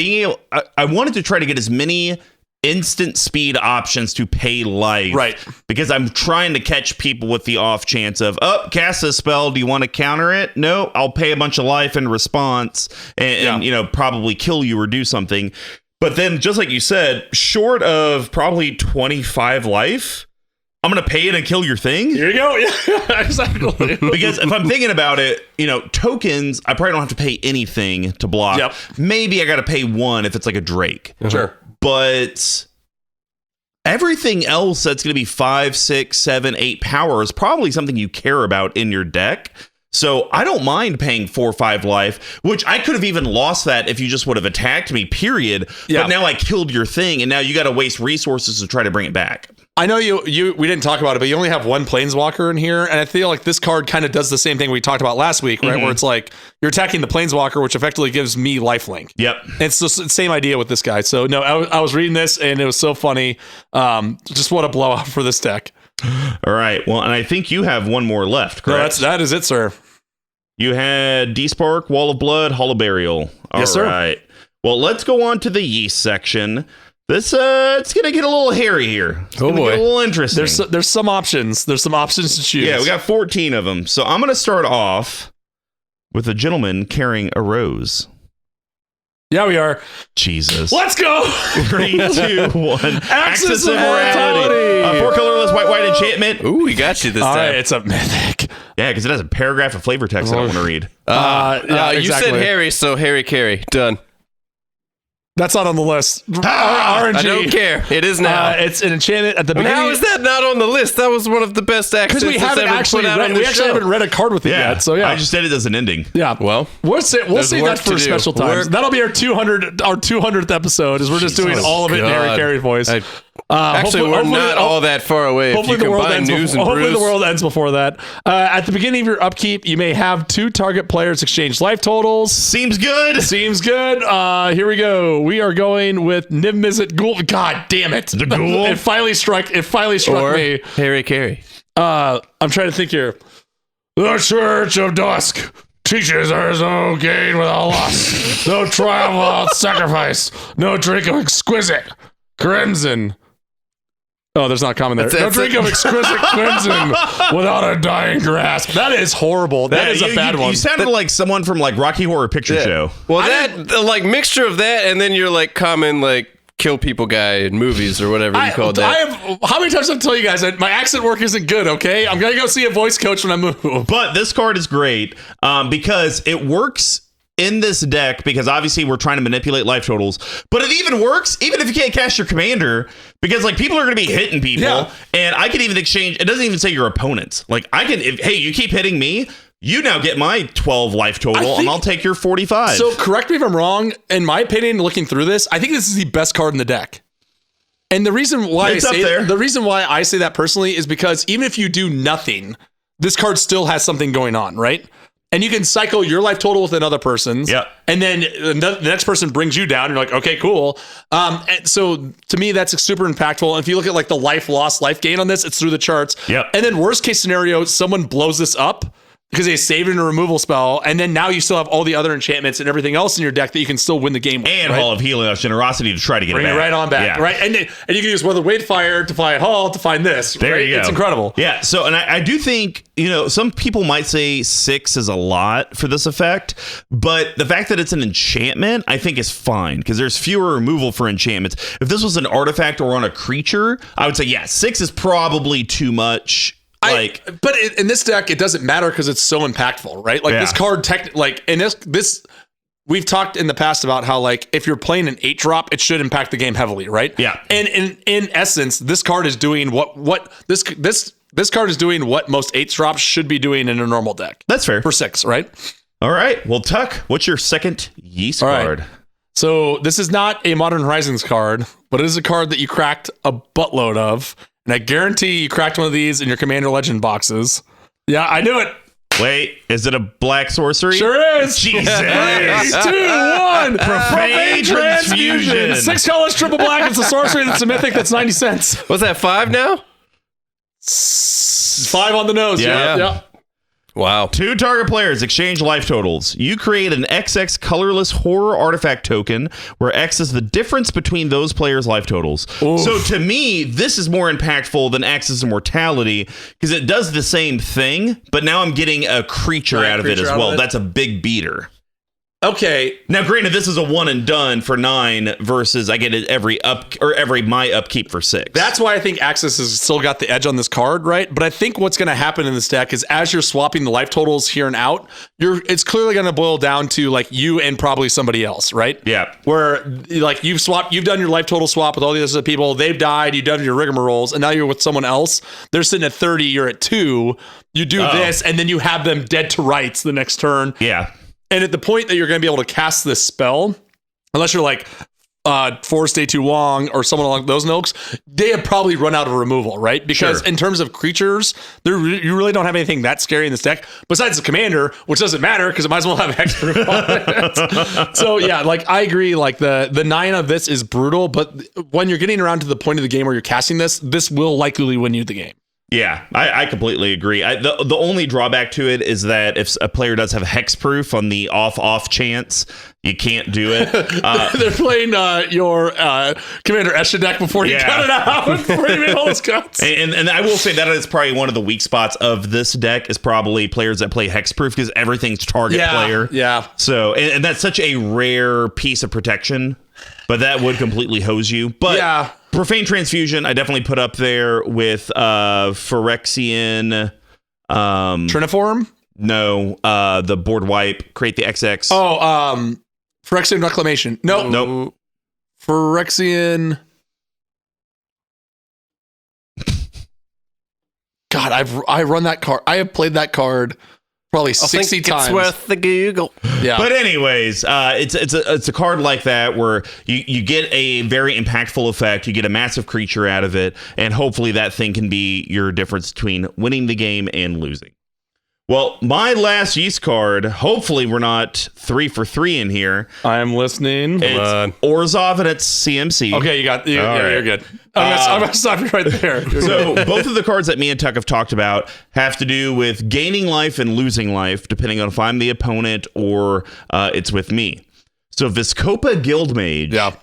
I wanted to try to get as many instant speed options to pay life. Right. Because I'm trying to catch people with the off chance of, cast a spell. Do you want to counter it? No, I'll pay a bunch of life in response and probably kill you or do something. But then, just like you said, short of probably 25 life, I'm going to pay it and kill your thing. Here you go. Yeah, exactly. Because if I'm thinking about it, tokens, I probably don't have to pay anything to block. Yep. Maybe I got to pay 1 if it's like a Drake. Sure. But everything else that's going to be 5, 6, 7, 8 power is probably something you care about in your deck. So I don't mind paying 4 or 5 life, which I could have even lost that if you just would have attacked me, period. Yeah. But now I killed your thing, and now you got to waste resources to try to bring it back. I know we didn't talk about it, but you only have 1 Planeswalker in here, and I feel like this card kind of does the same thing we talked about last week, right? Where it's like you're attacking the Planeswalker, which effectively gives me lifelink. Yep. It's the same idea with this guy. So no, I was reading this and it was so funny. Just what a blowout for this deck. All right. Well, and I think you have 1 more left, correct? No, that is it, sir. You had D-Spark, Wall of Blood, Hollow Burial. Yes, sir. All right. Well, let's go on to the Yeast section. This it's gonna get a little hairy here. It's gonna get a little interesting. There's some options. There's some options to choose. Yeah, we got 14 of them. So I'm gonna start off with a gentleman carrying a rose. Yeah, we are. Jesus. Let's go. 3, 2, 1. Axis of Mortality. 4 colorless white enchantment. Ooh, we got you this All time. right, it's a mythic. Yeah, because it has a paragraph of flavor text I don't want to read. Yeah, You exactly. said Harry, so Harry Carey. Done. That's not on the list. RNG. I don't care. It is now. It's an enchantment at the And beginning. how is that not on the list? That was one of the best accents Because we haven't actually haven't read a card with it yet. So yeah, I just did it as an ending. yeah. Well, We'll save that work for to do. special times. That'll be our 200th episode. Is we're just doing all of it in Harry God. Carey voice. actually, we're not all that far away. If Hopefully you the world combine ends. news and Hopefully brews. the world ends before that. At the beginning of your upkeep, you may have 2 target players exchange life totals. Seems good. Seems good. Here we go. We are going with Niv-Mizzet Ghoul. God damn it! The Ghoul. It finally struck or me. Harry Carey. I'm trying to think here. The Church of Dusk teaches there is no gain without loss, no trial without sacrifice, no drink of exquisite crimson. Oh, there's not a comment there. No drink of exquisite crimson without a dying grasp. That is horrible. That is a bad one. You sounded like someone from like Rocky Horror Picture Show. Well, the like mixture of that and then you're like common like kill people guy in movies or whatever you called that. How many times I've told you guys that my accent work isn't good, okay? I'm going to go see a voice coach when I move. But this card is great because it works in this deck because obviously we're trying to manipulate life totals, but it even works even if you can't cast your commander because like people are going to be hitting people and I can even exchange. It doesn't even say your opponents. Like I can, hey, you keep hitting me. You now get my 12 life total, and I'll take your 45. So correct me if I'm wrong. In my opinion, looking through this, I think this is the best card in the deck. And the reason why It's up there. the reason why I say that personally is because even if you do nothing, this card still has something going on, right? And you can cycle your life total with another person's. Yep. And then the next person brings you down. You're like, okay, cool. And so to me, that's super impactful. And if you look at like the life loss, life gain on this, it's through the charts. Yep. And then worst case scenario, someone blows this up because they saved in a removal spell. And then now you still have all the other enchantments and everything else in your deck that you can still win the game with. And right? Hall of Helios Generosity to try to get Bring it it back. right on back, Yeah. right? And you can use Weather Wade Fire to find Hall to find this. There right? you go. It's incredible. Yeah. So, and I do think, some people might say 6 is a lot for this effect, but the fact that it's an enchantment, I think is fine because there's fewer removal for enchantments. If this was an artifact or on a creature, I would say, yeah, 6 is probably too much. But in this deck, it doesn't matter because it's so impactful, right? Like this card, in this, we've talked in the past about how like if you're playing an 8-drop, it should impact the game heavily, right? Yeah. And in essence, this card is doing what this card is doing what most 8-drops should be doing in a normal deck. That's fair. For 6, right? All right. Well, Tuck, what's your second Yeast right. card? So this is not a Modern Horizons card, but it is a card that you cracked a buttload of. And I guarantee you cracked one of these in your Commander Legend boxes. Yeah, I knew it. Wait, is it a black sorcery? Sure is. Jesus. 3, 2, 1. Profane Transfusion. 6 colors, triple black. It's a sorcery that's a mythic that's 90 cents. Was that 5 now? 5 on the nose. Yeah. Yeah. Wow. 2 target players exchange life totals. You create an XX colorless horror artifact token where X is the difference between those players' life totals. Oof. So to me, this is more impactful than X's Immortality because it does the same thing, but now I'm getting a creature out of it as well. That's a big beater. Okay. Now, granted, this is a one and done for 9 versus I get it every my upkeep for 6. That's why I think Axis has still got the edge on this card, right? But I think what's going to happen in this deck is as you're swapping the life totals here and out, it's clearly going to boil down to like you and probably somebody else, right? Yeah. Where like you've done your life total swap with all the other people, they've died, you've done your rigmaroles, and now you're with someone else. They're sitting at 30, you're at 2. You do this, and then you have them dead to rights the next turn. Yeah. And at the point that you're going to be able to cast this spell, unless you're like Forest Day Too Long or someone along those notes, they have probably run out of removal, right? Because in terms of creatures, you really don't have anything that scary in this deck besides the commander, which doesn't matter because it might as well have hexproof on it. So yeah, like I agree, like the 9 of this is brutal, but when you're getting around to the point of the game where you're casting this will likely win you the game. Yeah, I completely agree. The only drawback to it is that if a player does have hexproof on the off chance, you can't do it. They're playing your Commander Esha deck before you cut it out, before you make all those cuts. And I will say that is probably one of the weak spots of this deck is probably players that play hexproof because everything's target player. Yeah. So, and that's such a rare piece of protection, but that would completely hose you. But yeah. Profane Transfusion, I definitely put up there with Phyrexian. Triniform? No, the board wipe, create the XX. Oh, Phyrexian Reclamation. Nope. Phyrexian. God, I run that card. I have played that card probably 60 times. It's worth the Google. Yeah. But anyways, it's a card like that where you get a very impactful effect, you get a massive creature out of it, and hopefully that thing can be your difference between winning the game and losing. Well, my last Yeast card, hopefully we're not 3 for 3 in here. I'm listening. It's Orzov and it's CMC. Okay, you're good. I'm going to stop you right there. So both of the cards that me and Tuck have talked about have to do with gaining life and losing life, depending on if I'm the opponent or it's with me. So Viscopa Guildmage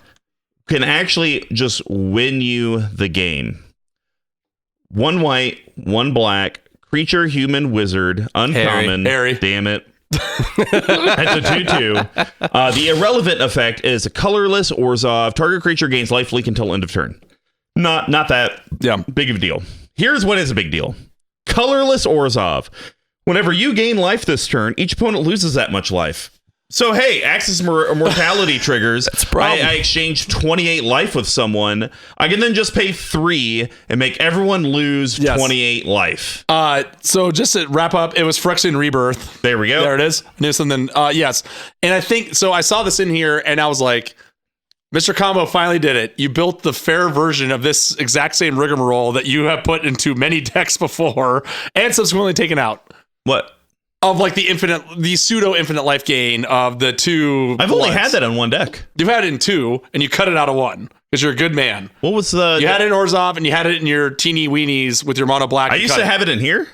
can actually just win you the game. 1 white, 1 black, creature, human, wizard, uncommon. Harry. Damn it. That's a 2/2. The irrelevant effect is a colorless Orzov. Target creature gains life leak until end of turn. Not that big of a deal. Here's what is a big deal. Colorless Orzov. Whenever you gain life this turn, each opponent loses that much life. So, hey, Axis Mortality triggers. That's a problem. I exchange 28 life with someone. I can then just pay 3 and make everyone lose 28 life. So just to wrap up, it was Phyrexian Rebirth. There we go. There it is. I knew something. Yes. And I think, so I saw this in here and I was like, Mr. Combo finally did it. You built the fair version of this exact same rigmarole that you have put into many decks before and subsequently taken out. What? Of like the pseudo infinite life gain of the 2. I've only had that on one deck. You've had it in 2, and you cut it out of 1 because you're a good man. What was the? You had it in Orzov, and you had it in your teeny weenies with your mono black. I used to have it in here.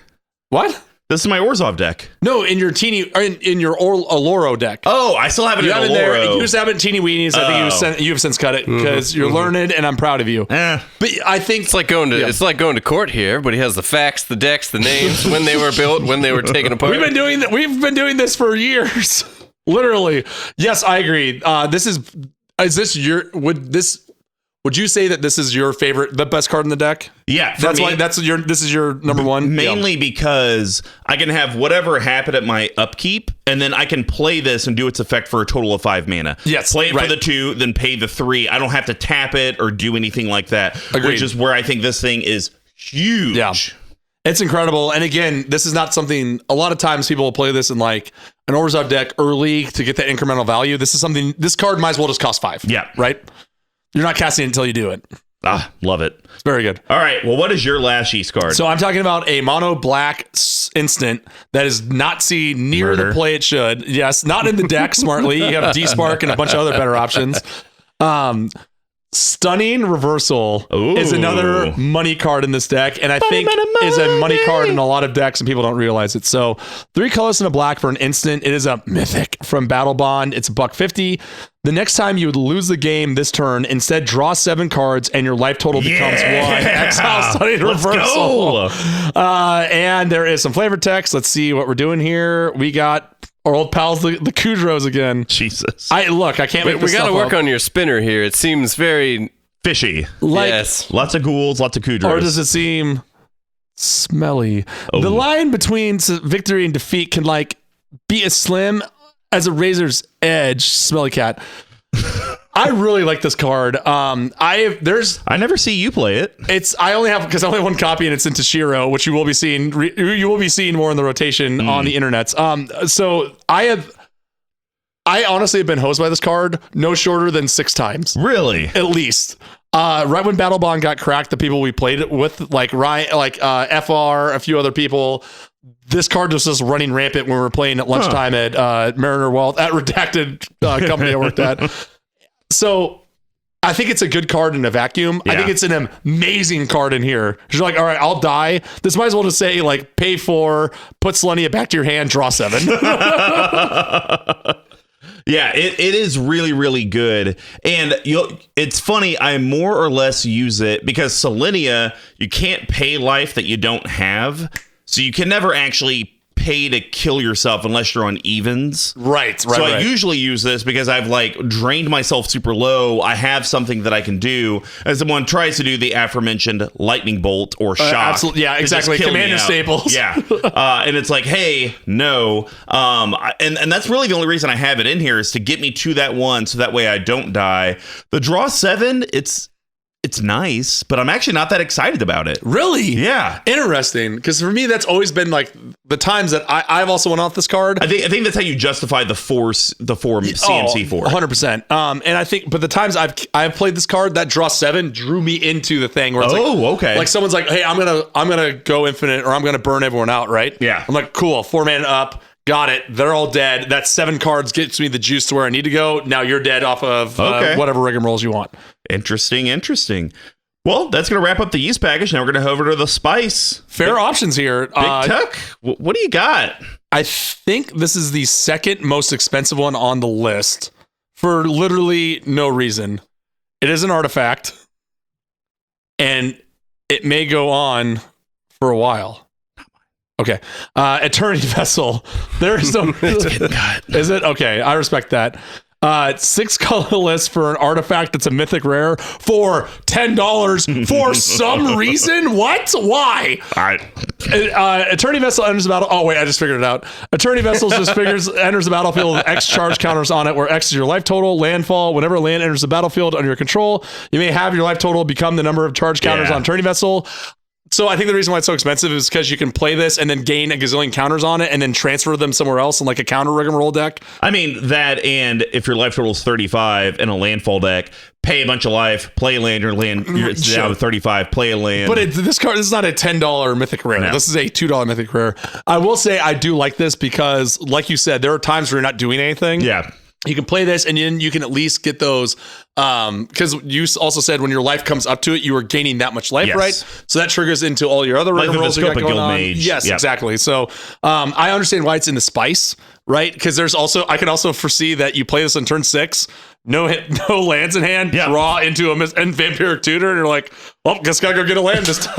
What? This is my Orzov deck. No, in your in your Aloro deck. Oh, I still have it in Aloro. There. You used to have it in teeny weenies. I think you've since cut it because you're learned, and I'm proud of you. But I think It's like going to court here, but he has the facts, the decks, the names, when they were built, when they were taken apart. We've been doing this for years. Literally. Yes, I agree. Would you say that this is your favorite, the best card in the deck? Yeah, this is your number one? Mainly because I can have whatever happen at my upkeep, and then I can play this and do its effect for a total of 5 mana. Yes, play it for the 2, then pay the 3. I don't have to tap it or do anything like that. Agreed. Which is where I think this thing is huge. Yeah. It's incredible. And again, this is not something, a lot of times people will play this in like an Orzhov deck early to get that incremental value. This card might as well just cost 5. Yeah. Right? You're not casting it until you do it. Love it. It's very good. All right. Well, what is your last Yeast card? So I'm talking about a mono black instant that is not seen near the play it should. Yes, not in the deck smartly. You have D-Spark and a bunch of other better options. Stunning Reversal is another money card in this deck, and I think is a money card in a lot of decks, and people don't realize it. So 3 colors and a black for an instant. It is a mythic from Battle Bond. It's $150. The next time you would lose the game this turn, instead draw 7 cards, and your life total becomes 1. Exile Stunning Reversal. And there is some flavor text. Let's see what we're doing here. We got our old pals, the Kudros again. Jesus. I can't make this We got to work up. on your spinner here. It seems very fishy. yes. Lots of ghouls, lots of Kudros. Or does it seem smelly? The line between victory and defeat can be as slim as a razor's edge. Smelly cat. I really like this card. I never see you play it. I only have one copy, and it's in Toshiro, which you will be seeing. You will be seeing more in the rotation on the internets. So I honestly have been hosed by this card no shorter than 6 times. Really? At least. Right when Battle Bond got cracked, the people we played it with, like Ryan, FR, a few other people, this card was just running rampant when we were playing at lunchtime at Mariner Wealth, at Redacted company I worked at. So I think it's a good card in a vacuum. Yeah. I think it's an amazing card in here. You're like, all right, I'll die. This might as well just say, pay 4, put Selenia back to your hand, draw 7. Yeah, it is really, really good. And it's funny, I more or less use it because Selenia, you can't pay life that you don't have. So you can never actually pay to kill yourself unless you're on evens. Right. So I usually use this because I've drained myself super low. I have something that I can do. As someone tries to do the aforementioned lightning bolt or shock. Absolutely. Yeah, exactly. Commander staples. Yeah. And it's hey, no. And that's really the only reason I have it in here is to get me to that 1 so that way I don't die. The draw 7, it's nice, but I'm actually not that excited about it. Really? Yeah. Interesting. Because for me, that's always been the times that I've also went off this card. I think that's how you justify the four CMC for 100%. And I think, but the times I've played this card, that draw 7 drew me into the thing where it's okay. Someone's like, hey, I'm gonna go infinite or I'm gonna burn everyone out, right? Yeah. I'm like, cool, 4 mana up. Got it. They're all dead. That 7 cards gets me the juice to where I need to go. Now you're dead off of whatever rigmaroles you want. Interesting. Well, that's going to wrap up the yeast package. Now we're going to head over to the spice. Fair options here. Big Tuck, what do you got? I think this is the second most expensive one on the list for literally no reason. It is an artifact, and it may go on for a while. Okay. Eternity Vessel. There's no... It's getting cut. Is it? Okay. I respect that. 6 colorless for an artifact that's a mythic rare for $10 for some reason. What? Why? All right. Eternity Vessel enters the battle. Oh wait, I just figured it out. Eternity Vessel just enters the battlefield with X charge counters on it, where X is your life total. Landfall. Whenever a land enters the battlefield under your control, you may have your life total become the number of charge counters on Eternity Vessel. So I think the reason why it's so expensive is because you can play this and then gain a gazillion counters on it and then transfer them somewhere else in like a counter rigmarole deck. I mean, that, and if your life total is 35 in a landfall deck, pay a bunch of life, play a land, you're down to 35, play a land. But this is not a $10 mythic rare. No. This is a $2 mythic rare. I will say I do like this because, like you said, there are times where you're not doing anything. Yeah. You can play this and then you can at least get those, because you also said when your life comes up to it, you are gaining that much life, Yes. right? So that triggers into all your other Like the rigmaroles you got Viscopa going on. Guildmage. Yes, Yep. exactly. So I understand why it's in the spice, right? Because I can also foresee that you play this on turn 6, no lands in hand, Yeah. draw into and Vampiric Tutor, and you're like, well, guess gotta go get a land this time.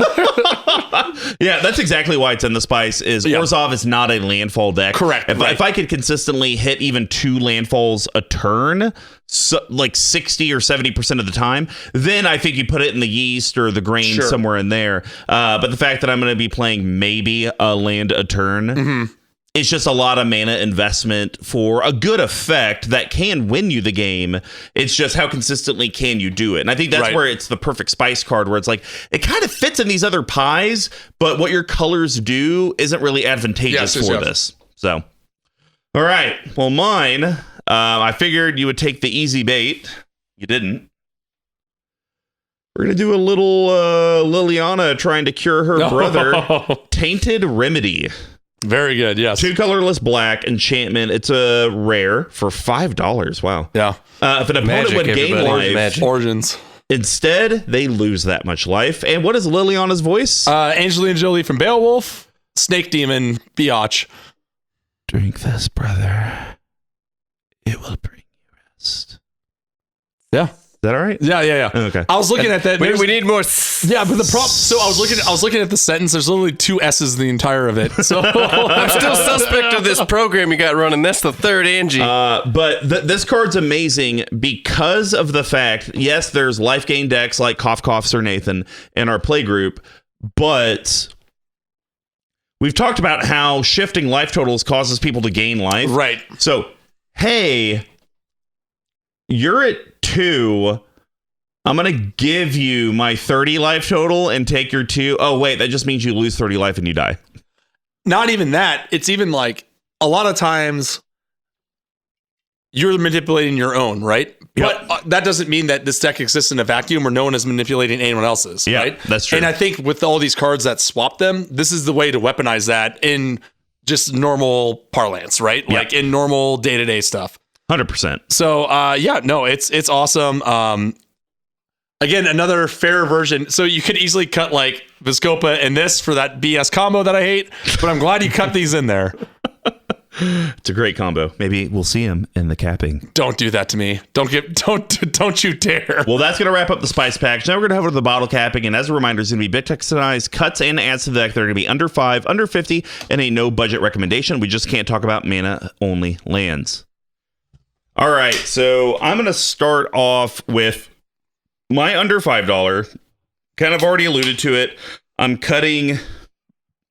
Yeah, that's exactly why it's in the spice. Orzov is not a landfall deck. Correct, If, right. if I could consistently hit even 2 landfalls a turn, so, like 60 or 70% of the time, then I think you put it in the yeast or the grain Sure. somewhere in there. But the fact that I'm going to be playing maybe a land a turn, it's just a lot of mana investment for a good effect that can win you the game. It's just how consistently can you do it? And I think that's Right. where it's the perfect spice card, where it's like, it kind of fits in these other pies, but what your colors do isn't really advantageous Yes, for yes. this. So, all right. Well, mine, I figured you would take the easy bait. You didn't. We're going to do a little Liliana trying to cure her brother. Tainted Remedy. Very good. Yes. 2 colorless black enchantment. It's a rare for $5. Wow. Yeah. If an opponent Magic, would gain everybody. life, Magic. Origins. instead they lose that much life. And what is Liliana's voice? Angelina Jolie from Beowulf. Snake Demon. Biatch. Drink this, brother. It will bring you rest. Yeah. Is that all right? Yeah. Okay. I was looking at that. We There's- need more. Yeah, but the prop. So I was looking at the sentence. There's literally 2 S's in the entire of it. So I'm still suspect of this program you got running. That's the third Angie. But this card's amazing because of the fact, yes, there's life gain decks like Cough Cough Sir Nathan in our play group, but we've talked about how shifting life totals causes people to gain life. right. So, hey, you're at 2. I'm going to give you my 30 life total and take your 2. Oh, wait, that just means you lose 30 life and you die. Not even that. It's even like a lot of times you're manipulating your own, right? Yep. But that doesn't mean that this deck exists in a vacuum where no one is manipulating anyone else's, Yeah, right? that's true. And I think with all these cards that swap them, this is the way to weaponize that in just normal parlance, right? Yeah. Like in normal day-to-day stuff. 100%. So it's awesome. Again, another fair version. So you could easily cut like Viscopa and this for that BS combo that I hate, but I'm glad you cut these in there. It's a great combo. Maybe we'll see him in the capping. Don't do that to me. Don't you dare. Well, that's going to wrap up the spice package. Now we're going to head over to the bottle capping. And as a reminder, it's going to be big text-sized cuts and adds to the deck. They're going to be under 5, under 50, and a no budget recommendation. We just can't talk about mana-only lands. All right, so I'm going to start off with my under $5. Kind of already alluded to it. I'm cutting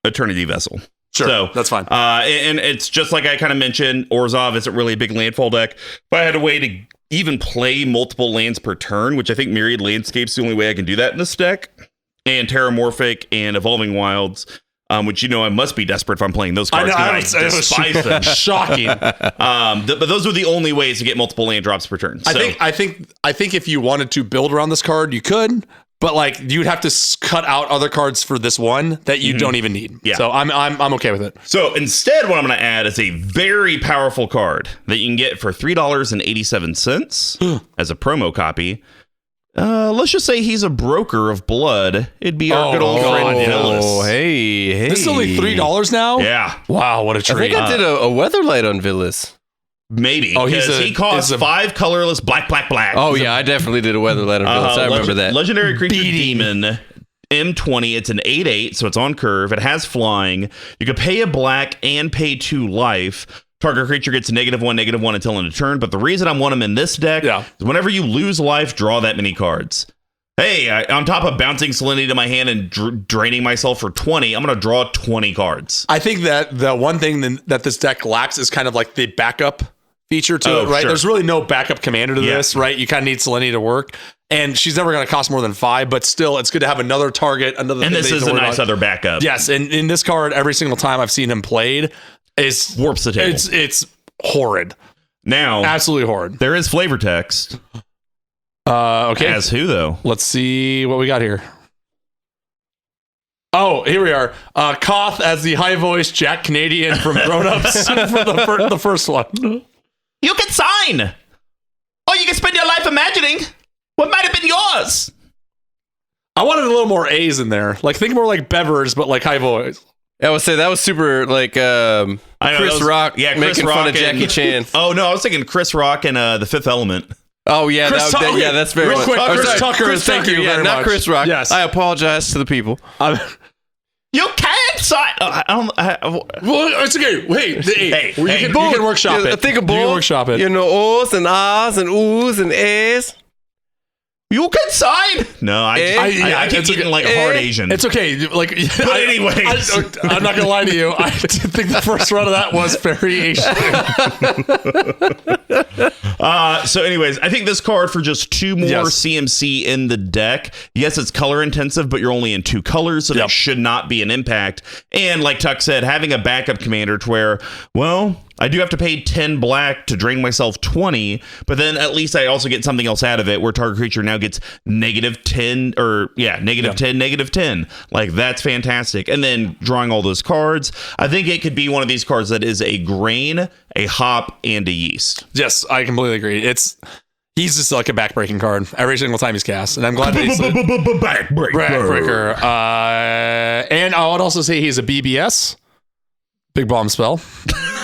Eternity Vessel. Sure, So that's fine. And it's just like I kind of mentioned, Orzov isn't really a big landfall deck. If I had a way to even play multiple lands per turn, which I think Myriad Landscape's the only way I can do that in this deck, and Terramorphic and Evolving Wilds, which I must be desperate if I'm playing those cards. I Despise them. shocking. But those are the only ways to get multiple land drops per turn. So, I think if you wanted to build around this card, you could, but like you'd have to cut out other cards for this one that you don't even need. Yeah. So I'm okay with it. So instead, what I'm going to add is a very powerful card that you can get for $3.87 as a promo copy. Let's just say he's a broker of blood. It'd be our good old friend Helios. Oh, hey. This is only $3 now. Yeah, Wow, what a I treat. think I did a Weatherlight on Villas. maybe. Oh, Because he costs 5 colorless black. Oh, yeah, I definitely did a Weatherlight on Villas. I remember that. Legendary creature demon. M20, it's an 8/8, so it's on curve. It has flying. You can pay a black and pay 2 life. Target creature gets -1/-1 until end of turn. But the reason I want him in this deck is whenever you lose life, draw that many cards. Hey, on top of bouncing Selenia to my hand and draining myself for 20, I'm going to draw 20 cards. I think that the one thing that this deck lacks is kind of like the backup feature to it, right? Sure. There's really no backup commander to this, right? You kind of need Selenia to work. And she's never going to cost more than 5, but still, it's good to have another target. And this is a nice other backup. Yes, and in this card, every single time I've seen him played, warps the table. It's horrid. Now, absolutely horrid. There is flavor text. Okay. As who though? Let's see what we got here. Oh, here we are. Koth as the high-voiced Jack Canadian from Grown Ups for the first one. You can sign, or you can spend your life imagining what might have been yours. I wanted a little more A's in there. Like, think more like Bevers, but like high voice. I would say that was super like Chris Rock making fun of Jackie Chan. Oh, no, I was thinking Chris Rock and The Fifth Element. Oh, yeah. That's very real much. quick. Chris Tucker, thank you very not much. Chris Rock. Yes. I apologize to the people. You can't sign. Well, it's okay. Hey, you can workshop it. Think of you can workshop it. You know, O's and R's and Oo's and A's. You can sign. No, I keep getting like hard Asian. It's okay. Like, but anyways, I'm not gonna lie to you. I did think the first run of that was very Asian. So anyways, I think this card for just 2 more CMC in the deck. Yes, it's color intensive, but you're only in 2 colors, so there should not be an impact. And like Tuck said, having a backup commander to where, well, I do have to pay 10 black to drain myself 20, but then at least I also get something else out of it where target creature now gets -10 or -10, -10. Like, that's fantastic. And then drawing all those cards, I think it could be one of these cards that is a grain, a hop, and a yeast. Yes, I completely agree. He's just like a backbreaking card every single time he's cast, and I'm glad that he's backbreaker. And I would also say he's a BBS. Big bomb spell.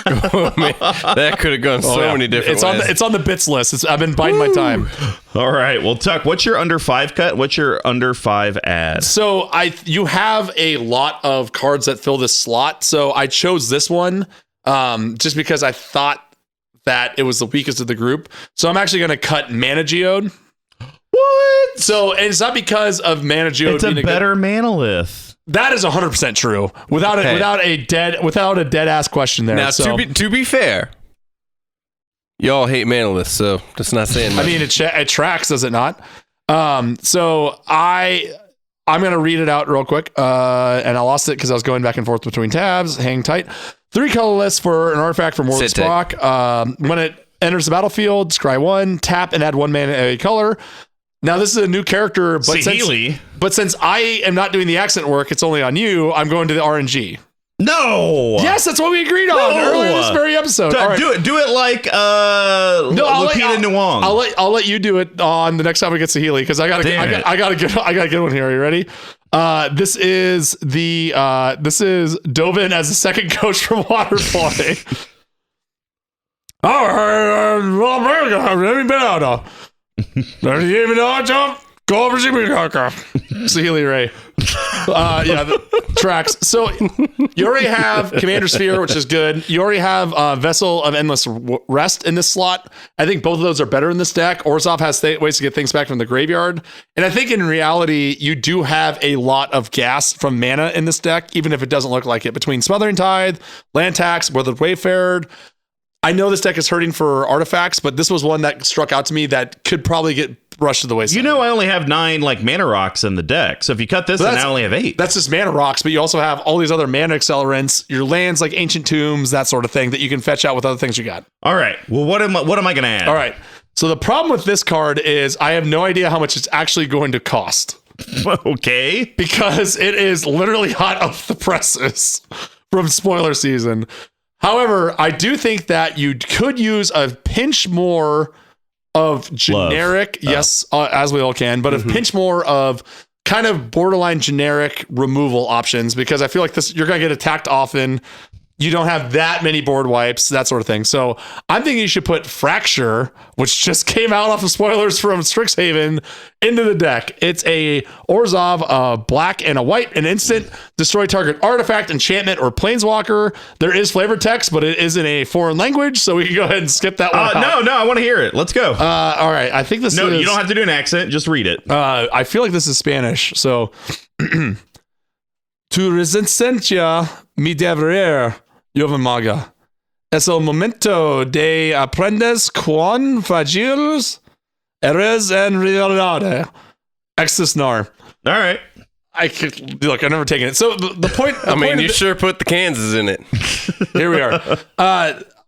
Oh, man. That could have gone many different ways. It's on the bits list. I've been biding my time. All right. Well, Tuck, what's your under 5 cut? What's your under 5 add? So you have a lot of cards that fill this slot. So I chose this one just because I thought that it was the weakest of the group. So I'm actually going to cut Mana Geode. What? So and it's not because of Mana Geode. It's a better Manolith. That is 100% true. Without a dead ass question there. Now, to be fair, y'all hate Manoliths, so that's not saying much. I mean, it tracks, does it not? So I'm gonna read it out real quick. And I lost it because I was going back and forth between tabs. Hang tight. 3 colorless for an artifact from World Sprock. When it enters the battlefield, scry 1, tap and add 1 mana a color. Now, this is a new character, but since I am not doing the accent work, it's only on you, I'm going to the RNG. No. Yes, that's what we agreed on earlier in this very episode. All right. Do it like Lupita Nyong'o. I'll let you do it on the next time we get to Healy because I gotta get one here. Are you ready? This is Dovin as the second coach from Waterboy. All right, go over Healy Ray. The tracks. So you already have Commander Sphere, which is good. You already have Vessel of Endless Rest in this slot. I think both of those are better in this deck. Orzov has ways to get things back from the graveyard. And I think in reality, you do have a lot of gas from mana in this deck, even if it doesn't look like it. Between Smothering Tithe, Land Tax, Weathered Wayfarer. I know this deck is hurting for artifacts, but this was one that struck out to me that could probably get rushed to the wayside. You know, I only have 9 like mana rocks in the deck. So if you cut this, then I only have 8. That's just mana rocks, but you also have all these other mana accelerants, your lands like Ancient Tombs, that sort of thing that you can fetch out with other things you got. All right. Well, what am I going to add? All right. So the problem with this card is I have no idea how much it's actually going to cost. Okay. Because it is literally hot off the presses from spoiler season. However, I do think that you could use a pinch more of generic, as we all can, but a pinch more of kind of borderline generic removal options, because I feel like you're going to get attacked often. You don't have that many board wipes, that sort of thing. So I'm thinking you should put Fracture, which just came out off of spoilers from Strixhaven, into the deck. It's a Orzov, black and a white, an instant, destroy target artifact, enchantment, or planeswalker. There is flavor text, but it is in a foreign language, so we can go ahead and skip that one. No, I want to hear it. Let's go. All right, I think this is... No, you don't have to do an accent. Just read it. I feel like this is Spanish, so... Tu resistencia mi deber, Yovamaga. Es el momento de aprendes cuán frágiles Erez and Realidade. Exisnar. All right. Look, I've never taken it. So the point. I mean, you sure put the Kansas in it. Here we are.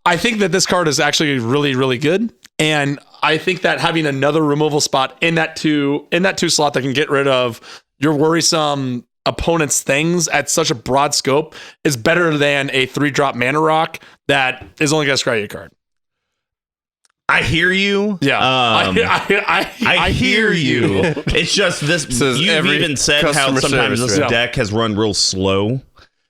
I think that this card is actually really, really good. And I think that having another removal spot in that two slot that can get rid of your worrisome opponent's things at such a broad scope is better than a 3-drop mana rock that is only going to scry your card. I hear you. Yeah. I hear you. It's just this. You've even said how sometimes this deck has run real slow.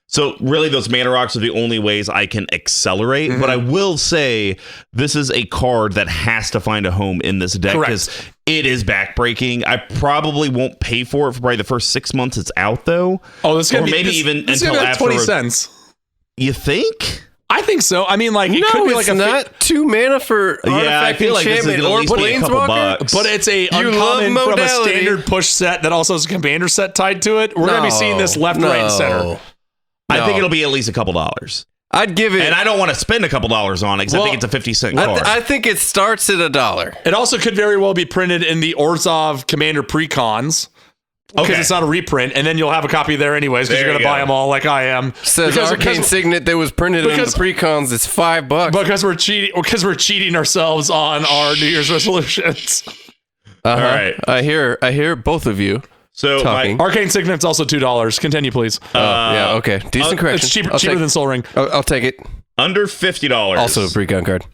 So really, those mana rocks are the only ways I can accelerate. But I will say this is a card that has to find a home in this deck because it is backbreaking. I probably won't pay for it for probably the first 6 months it's out, though. Oh, this is gonna maybe even until after 20 cents. You think? I think so. I mean, like, it could be like not 2 mana for I feel like this is enchantment gonna or at least be a couple planeswalker. bucks. but it's a You uncommon love from a modality. standard push set that also has a commander set tied to it. We're going to be seeing this left, right, and center. I think it'll be at least a couple dollars. I'd give it. And I don't want to spend a couple dollars on it because I think it's a 50-cent card. I think it starts at $1. It also could very well be printed in the Orzov Commander Precons. Because it's not a reprint, and then you'll have a copy there anyways, because you're going to buy them all like I am. Says Arcane Signet that was printed in the Precons is $5. Because we're cheating ourselves on our New Year's resolutions. All right. I hear both of you. So talking. Arcane Signet's also $2. Continue, please. Yeah, okay. Decent correction. It's cheaper than Sol Ring. I'll take it. under $50. Also a Precon card.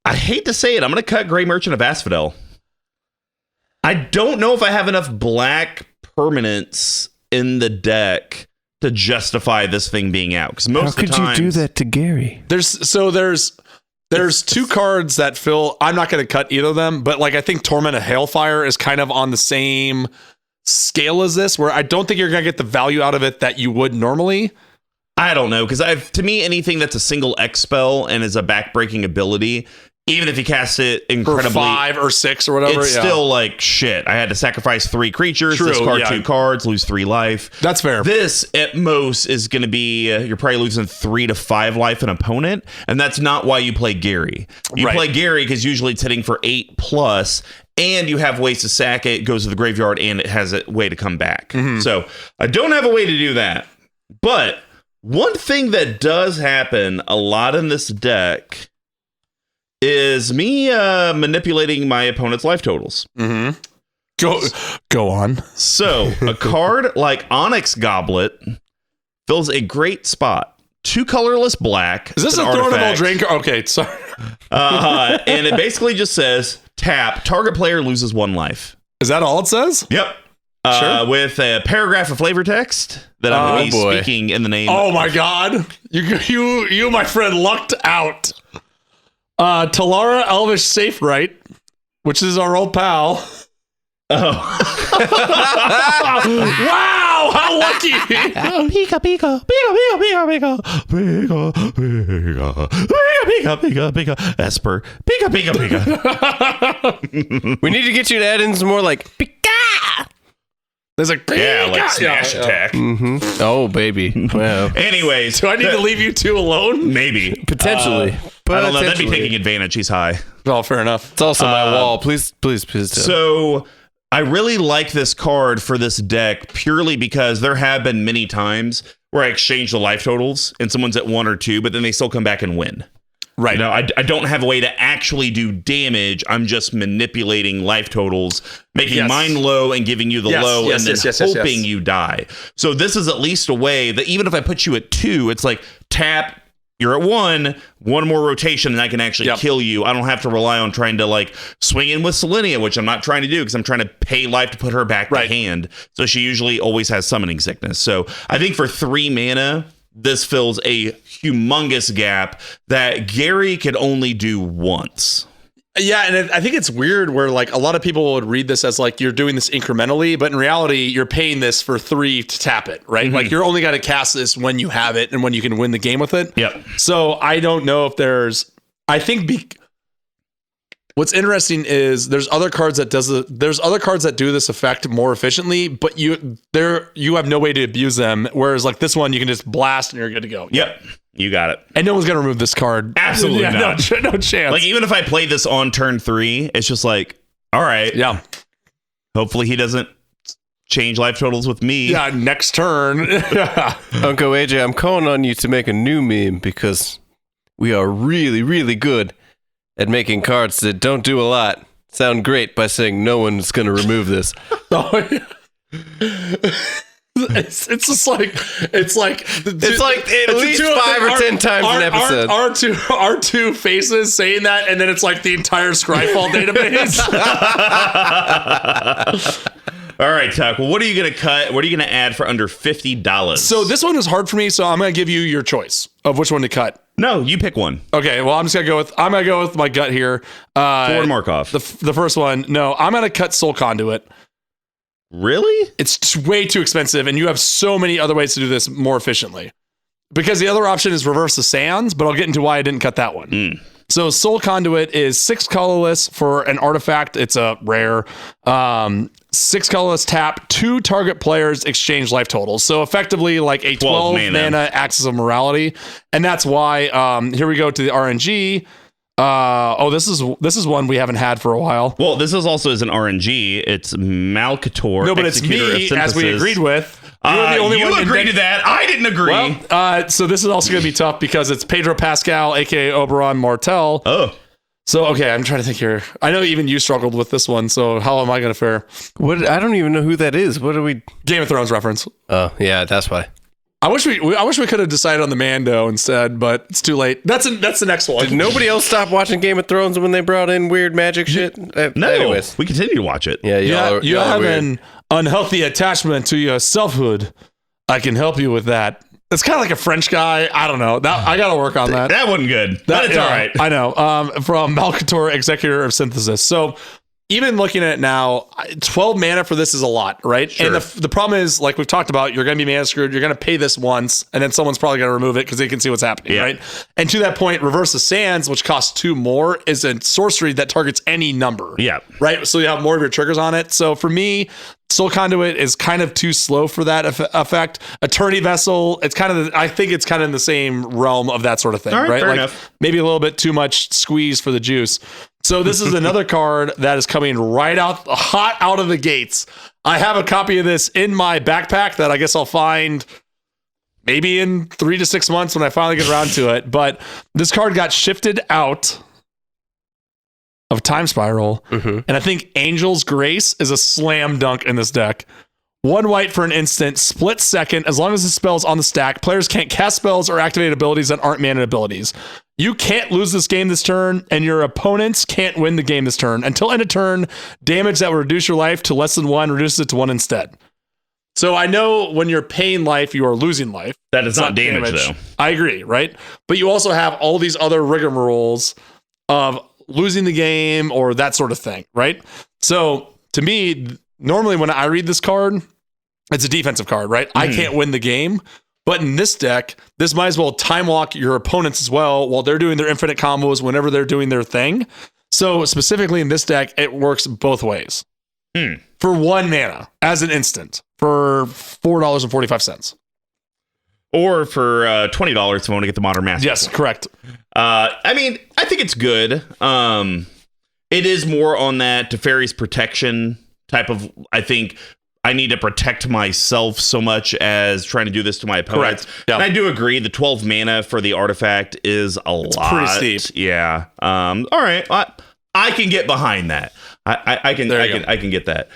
I hate to say it, I'm going to cut Grey Merchant of Asphodel. I don't know if I have enough black permanents in the deck to justify this thing being out. Because most of the time, you do that to Gary? There's 2 cards that fill. I'm not going to cut either of them, but like I think Torment of Hailfire is kind of on the same scale as this, where I don't think you're going to get the value out of it that you would normally. I don't know, because to me, anything that's a single X spell and is a backbreaking ability, even if you cast it incredibly, for 5 or 6 or whatever, it's still like shit. I had to sacrifice 3 creatures, True, discard 2 cards, lose 3 life. That's fair. This at most is going to be you're probably losing 3 to 5 life an opponent, and that's not why you play Gary. You play Gary because usually it's hitting for 8+, and you have ways to sack it. It goes to the graveyard, and it has a way to come back. So I don't have a way to do that. But one thing that does happen a lot in this deck is me manipulating my opponent's life totals. Go on. So a card like Onyx Goblet fills a great spot. 2 colorless black. Is this a Throne of Eldraine? Okay, sorry. And it basically just says, tap, target player loses 1 life. Is that all it says? Yep. Sure. With a paragraph of flavor text that I'm going to be speaking in the name. Oh my god. You my friend, lucked out. Talara Elvish Safe Right, which is our old pal. Oh. Wow, how lucky. Pika, pika, pika, pika, pika, pika, pika, pika, pika, Esper, pika, pika, pika. We need to get you to add in some more like pika. There's like smash attack. Oh baby. Wow. Anyways, do I need to leave you 2 alone? Maybe. Potentially. I don't know. That'd be taking advantage. He's high. Oh, fair enough. It's also my wall. Please. So I really like this card for this deck purely because there have been many times where I exchange the life totals and someone's at 1 or 2, but then they still come back and win. Right. You know, I don't have a way to actually do damage. I'm just manipulating life totals, making mine low and giving you the low and then hoping you die. So this is at least a way that even if I put you at 2, it's like tap, you're at 1 more rotation, and I can actually kill you. I don't have to rely on trying to like swing in with Selenia, which I'm not trying to do because I'm trying to pay life to put her back to hand. So she usually always has summoning sickness. So I think for 3 mana, this fills a humongous gap that Gary could only do once. Yeah, and I think it's weird where like a lot of people would read this as like you're doing this incrementally, but in reality, you're paying this for 3 to tap it, right? Like you're only got to cast this when you have it and when you can win the game with it. Yep. So I don't know if what's interesting is there's other cards that do this effect more efficiently, but you have no way to abuse them. Whereas like this one, you can just blast and you're good to go. Yep. You got it. And no one's gonna remove this card. Absolutely not. No chance. Like even if I play this on turn 3, it's just like All right. Yeah. Hopefully he doesn't change life totals with me. Yeah, next turn. Uncle AJ, I'm calling on you to make a new meme because we are really, really good at making cards that don't do a lot sound great by saying no one's going to remove this. Oh, yeah. It's just like It's like at least 5 or 10 times an episode. Our two faces saying that, and then it's like the entire Scryfall database. All right, Tuck. Well, what are you going to cut? What are you going to add for under $50? So this one is hard for me, so I'm going to give you your choice of which one to cut. No, you pick one. Okay, well, I'm going to go with my gut here. Ford Markov. The first one. No, I'm going to cut Soul Conduit. Really? It's way too expensive, and you have so many other ways to do this more efficiently. Because the other option is Reverse the Sands, but I'll get into why I didn't cut that one. So Soul Conduit is 6 colorless for an artifact. It's a rare. 6 colorless tap, 2 target players exchange life totals. So effectively like a 12 mana Axis of Morality. And that's why, here we go to the RNG. This is one we haven't had for a while. Well, this is also as an RNG. It's Malcator. No, but it's me, as we agreed with. You're the only one agreed to that. I didn't agree. Well, so this is also going to be tough because it's Pedro Pascal, aka Oberon Martel. Oh. So, okay, I'm trying to think here. I know even you struggled with this one, so how am I going to fare? What? I don't even know who that is. What are we? Game of Thrones reference. Oh, yeah, that's why. I wish we could have decided on the Mando instead, but it's too late. That's the next one. Did nobody else stop watching Game of Thrones when they brought in weird magic shit? No, anyways. we continue to watch it. Yeah, you have weird. an unhealthy attachment to your selfhood. I can help you with that. It's kind of like a French guy. I don't know. I got to work on that. That wasn't good. That's all right. I know. From Malcator, Executor of Synthesis. So even looking at it now, 12 mana for this is a lot, right? Sure. And the problem is, like we've talked about, you're going to be mana screwed. You're going to pay this once, and then someone's probably going to remove it because they can see what's happening, right? And to that point, Reverse the Sands, which costs 2 more, is a sorcery that targets any number. Yeah. Right? So you have more of your triggers on it. So for me, Soul Conduit is kind of too slow for that effect. Attorney Vessel, I think it's kind of in the same realm of that sort of thing, All right? right? Fair Like enough. maybe a little bit too much squeeze for the juice. So this is another card that is coming hot out of the gates. I have a copy of this in my backpack that I guess I'll find maybe in 3 to 6 months when I finally get around to it. But this card got shifted out of Time Spiral. And I think Angel's Grace is a slam dunk in this deck. 1 white for an instant, split second. As long as the spell's on the stack, players can't cast spells or activate abilities that aren't mana abilities. You can't lose this game this turn, and your opponents can't win the game this turn. Until end of turn, damage that will reduce your life to less than 1 reduces it to 1 instead. So I know when you're paying life, you are losing life. That is not damage, though. I agree, right? But you also have all these other rigmaroles of losing the game or that sort of thing, right? So to me, normally when I read this card, it's a defensive card, right? I can't win the game. But in this deck, this might as well time lock your opponents as well while they're doing their infinite combos whenever they're doing their thing. So specifically in this deck, it works both ways. For 1 mana as an instant for $4.45. Or for $20 if you want to get the Modern Master. Yes, correct. I mean, I think it's good. It is more on that Teferi's protection type of, I think I need to protect myself so much as trying to do this to my opponents. Yeah. And I do agree the 12 mana for the artifact is a lot. Pretty steep. Yeah. All right. I can get behind that. I can get that.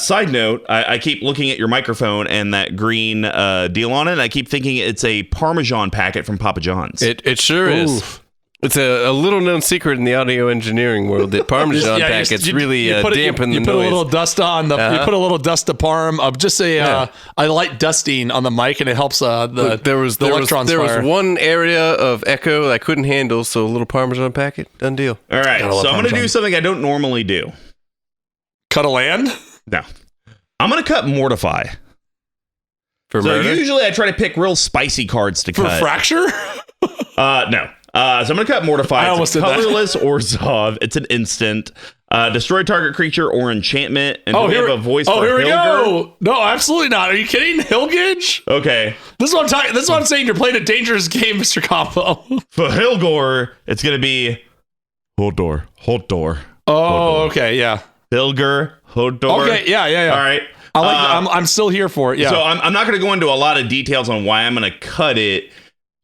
Side note, I keep looking at your microphone and that green deal on it, and I keep thinking it's a Parmesan packet from Papa John's. It sure is. It's a little known secret in the audio engineering world that Parmesan packets really dampen the noise. You put a little dust on the. You put a little dust to Parm of just a light dusting on the mic, and it helps there was one area of echo I couldn't handle, so a little Parmesan packet, done deal. All right, so I'm going to do something I don't normally do. Cut a land? No, I'm going to cut Mortify. For murder? Usually I try to pick real spicy cards to cut. For Fracture? No. So I'm going to cut Mortify. It's a colorless Orzov. It's an instant. Destroy target creature or enchantment. And we have a voice for here we Hilger. go. No, absolutely not. Are you kidding? Hilgage? Okay. This is what I'm talking. This is what I'm saying. You're playing a dangerous game, Mr. Combo. For Hilgor, it's going to be Hold door. Oh, okay. Yeah. Hilger Hodor. Okay, yeah. All right. I like. I'm still here for it. Yeah. So I'm not going to go into a lot of details on why I'm going to cut it.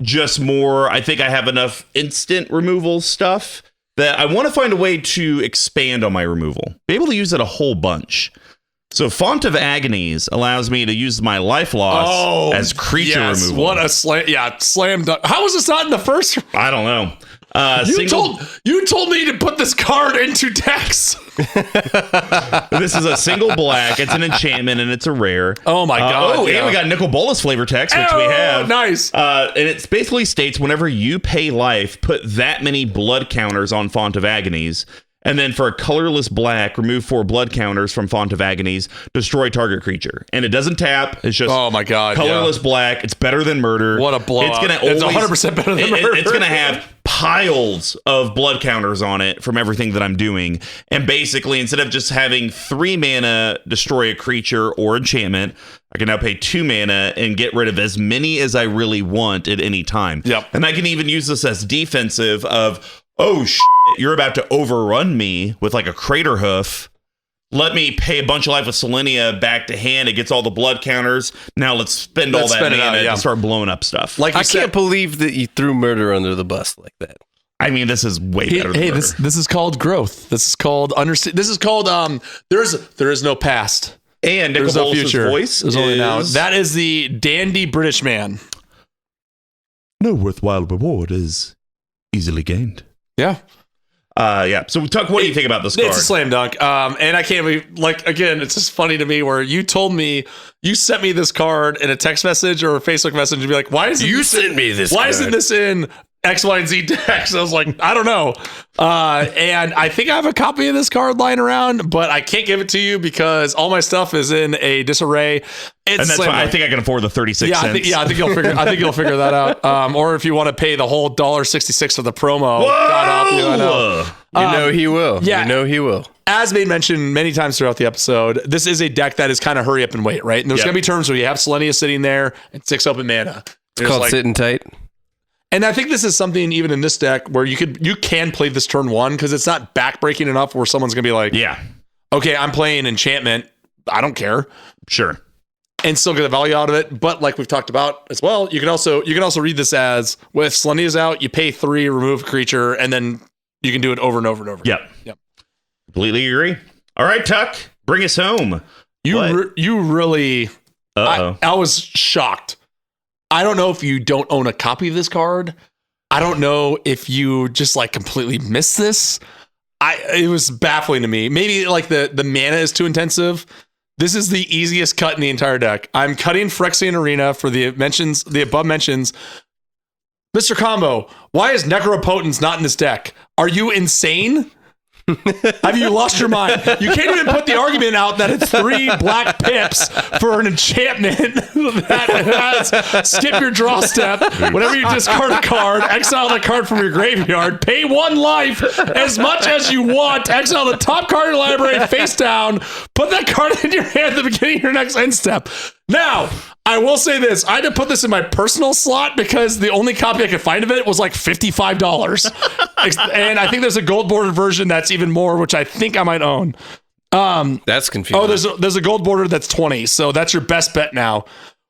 Just more, I think I have enough instant removal stuff that I want to find a way to expand on my removal. Be able to use it a whole bunch. So Font of Agonies allows me to use my life loss as creature removal. What a slam dunk. How was this not in the first? I don't know. You told me to put this card into decks. This is a single black. It's an enchantment and it's a rare. Oh my god! And we got Nicol Bolas flavor text, which we have. Nice. And it basically states whenever you pay life, put that many blood counters on Font of Agonies. And then for a colorless black, remove 4 blood counters from Font of Agonies, destroy target creature. And it doesn't tap. It's just colorless black. It's better than murder. What a blowout. It's 100% better than murder. It's going to have piles of blood counters on it from everything that I'm doing. And basically, instead of just having 3 mana destroy a creature or enchantment, I can now pay 2 mana and get rid of as many as I really want at any time. Yep. And I can even use this as defensive of, you're about to overrun me with like a crater hoof. Let me pay a bunch of life with Selenia back to hand. It gets all the blood counters. Now let's spend all that mana and start blowing up stuff. Like I can't believe that you threw murder under the bus like that. I mean, this is way better than murder. This is called growth. This is called This is called there is no past. And there's no future. Voice there's only now. That is the dandy British man. No worthwhile reward is easily gained. Yeah. So Tuck, what do you think about this card? It's a slam dunk. And I can't be again, it's just funny to me where you told me you sent me this card in a text message or a Facebook message and be like, why isn't this in X, Y, and Z decks? I was like, I don't know. And I think I have a copy of this card lying around, but I can't give it to you because all my stuff is in a disarray. And that's why I think I can afford the 36 cents. I think you'll figure that out. Or if you want to pay the whole $1.66 for the promo, God help you. I know. You know he will. Yeah. You know he will. As made mentioned many times throughout the episode, this is a deck that is kind of hurry up and wait, right? And there's going to be turns where you have Selenia sitting there and 6 open mana. It's called sitting tight. And I think this is something even in this deck where you can play this turn 1 because it's not backbreaking enough where someone's going to be like, okay, I'm playing enchantment. I don't care. Sure. And still get the value out of it. But like we've talked about as well, you can also read this as with Selenia's out, you pay 3, remove a creature, and then you can do it over and over and over. Yep. Completely agree. All right, Tuck, bring us home. You really, I was shocked. I don't know if you don't own a copy of this card. I don't know if you just completely missed this. It was baffling to me. Maybe the mana is too intensive. This is the easiest cut in the entire deck. I'm cutting Phyrexian Arena for the above mentions. Mr. Combo, why is Necropotence not in this deck? Are you insane? Have you lost your mind? You can't even put the argument out that it's 3 black pips for an enchantment that has skip your draw step. Whenever you discard a card, exile the card from your graveyard, pay 1 life as much as you want, exile the top card in your library face down, put that card in your hand at the beginning of your next end step. Now, I will say this. I had to put this in my personal slot because the only copy I could find of it was $55. And I think there's a gold bordered version that's even more, which I think I might own. That's confusing. Oh, there's a gold border that's 20. So that's your best bet now.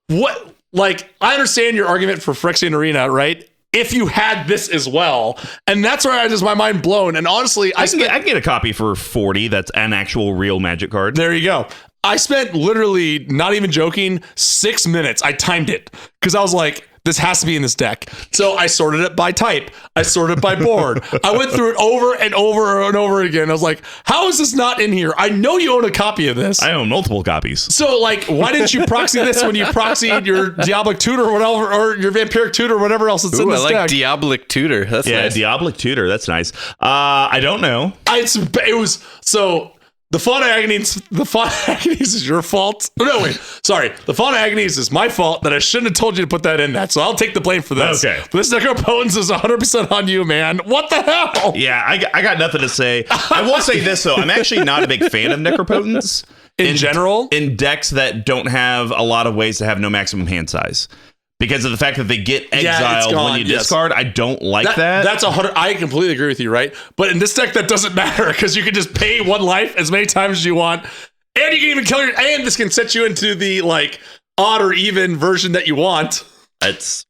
What? I understand your argument for Phyrexian Arena, right? If you had this as well. And that's where my mind blown. And honestly, I can get a copy for 40. That's an actual real Magic card. There you go. I spent literally, not even joking, 6 minutes. I timed it because I was like, this has to be in this deck. So I sorted it by type. I sorted it by board. I went through it over and over and over again. I was like, how is this not in here? I know you own a copy of this. I own multiple copies. So why didn't you proxy this when you proxied your Diabolic Tutor or whatever, or your Vampiric Tutor or whatever else that's in this deck? I like Diabolic Tutor. That's nice. Diabolic Tutor. That's nice. I don't know. The Font of Agonies is your fault. No, wait. Sorry. The Font of Agonies is my fault that I shouldn't have told you to put that in that. So I'll take the blame for this. Okay. But this Necropotence is 100% on you, man. What the hell? Yeah, I got nothing to say. I will say this, though. I'm actually not a big fan of Necropotence. In general? In decks that don't have a lot of ways to have no maximum hand size. because of the fact that they get exiled gone, when you discard. I don't like that. That's 100. I completely agree with you, right? But in this deck, that doesn't matter because you can just pay 1 life as many times as you want, and you can even kill and this can set you into the like odd or even version that you want. It's.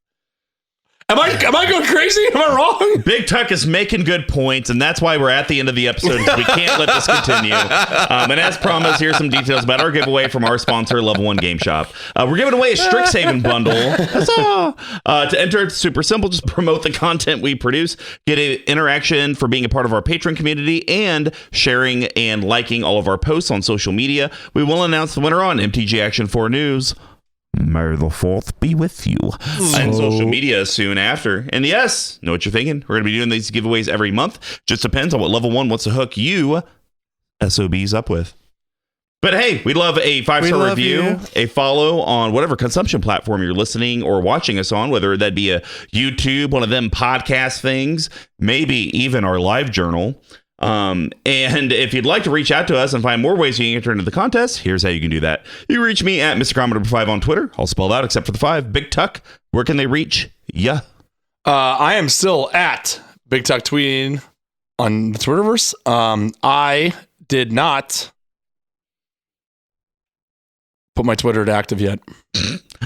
Am I going crazy? Am I wrong? Big Tuck is making good points, and that's why we're at the end of the episode. We can't let this continue. And as promised, here's some details about our giveaway from our sponsor, Level 1 Game Shop. We're giving away a Strixhaven bundle. To enter, it's super simple. Just promote the content we produce, get an interaction for being a part of our Patreon community, and sharing and liking all of our posts on social media. We will announce the winner on MTG Action 4 News. May the 4th be with you. And social media soon after. And yes, know what you're thinking. We're going to be doing these giveaways every month. Just depends on what Level 1 wants to hook you SOBs up with. But hey, we'd love a 5-star review, a follow on whatever consumption platform you're listening or watching us on, whether that be a YouTube, one of them podcast things, maybe even our live journal. And if you'd like to reach out to us and find more ways you can enter into the contest, here's how you can do that. You can reach me at MrComboNumber5 on Twitter, all spelled out except for the 5. Big Tuck, where can they reach ya? I am still at Big Tuck tweeting on the Twitterverse. I did not put my Twitter to active yet,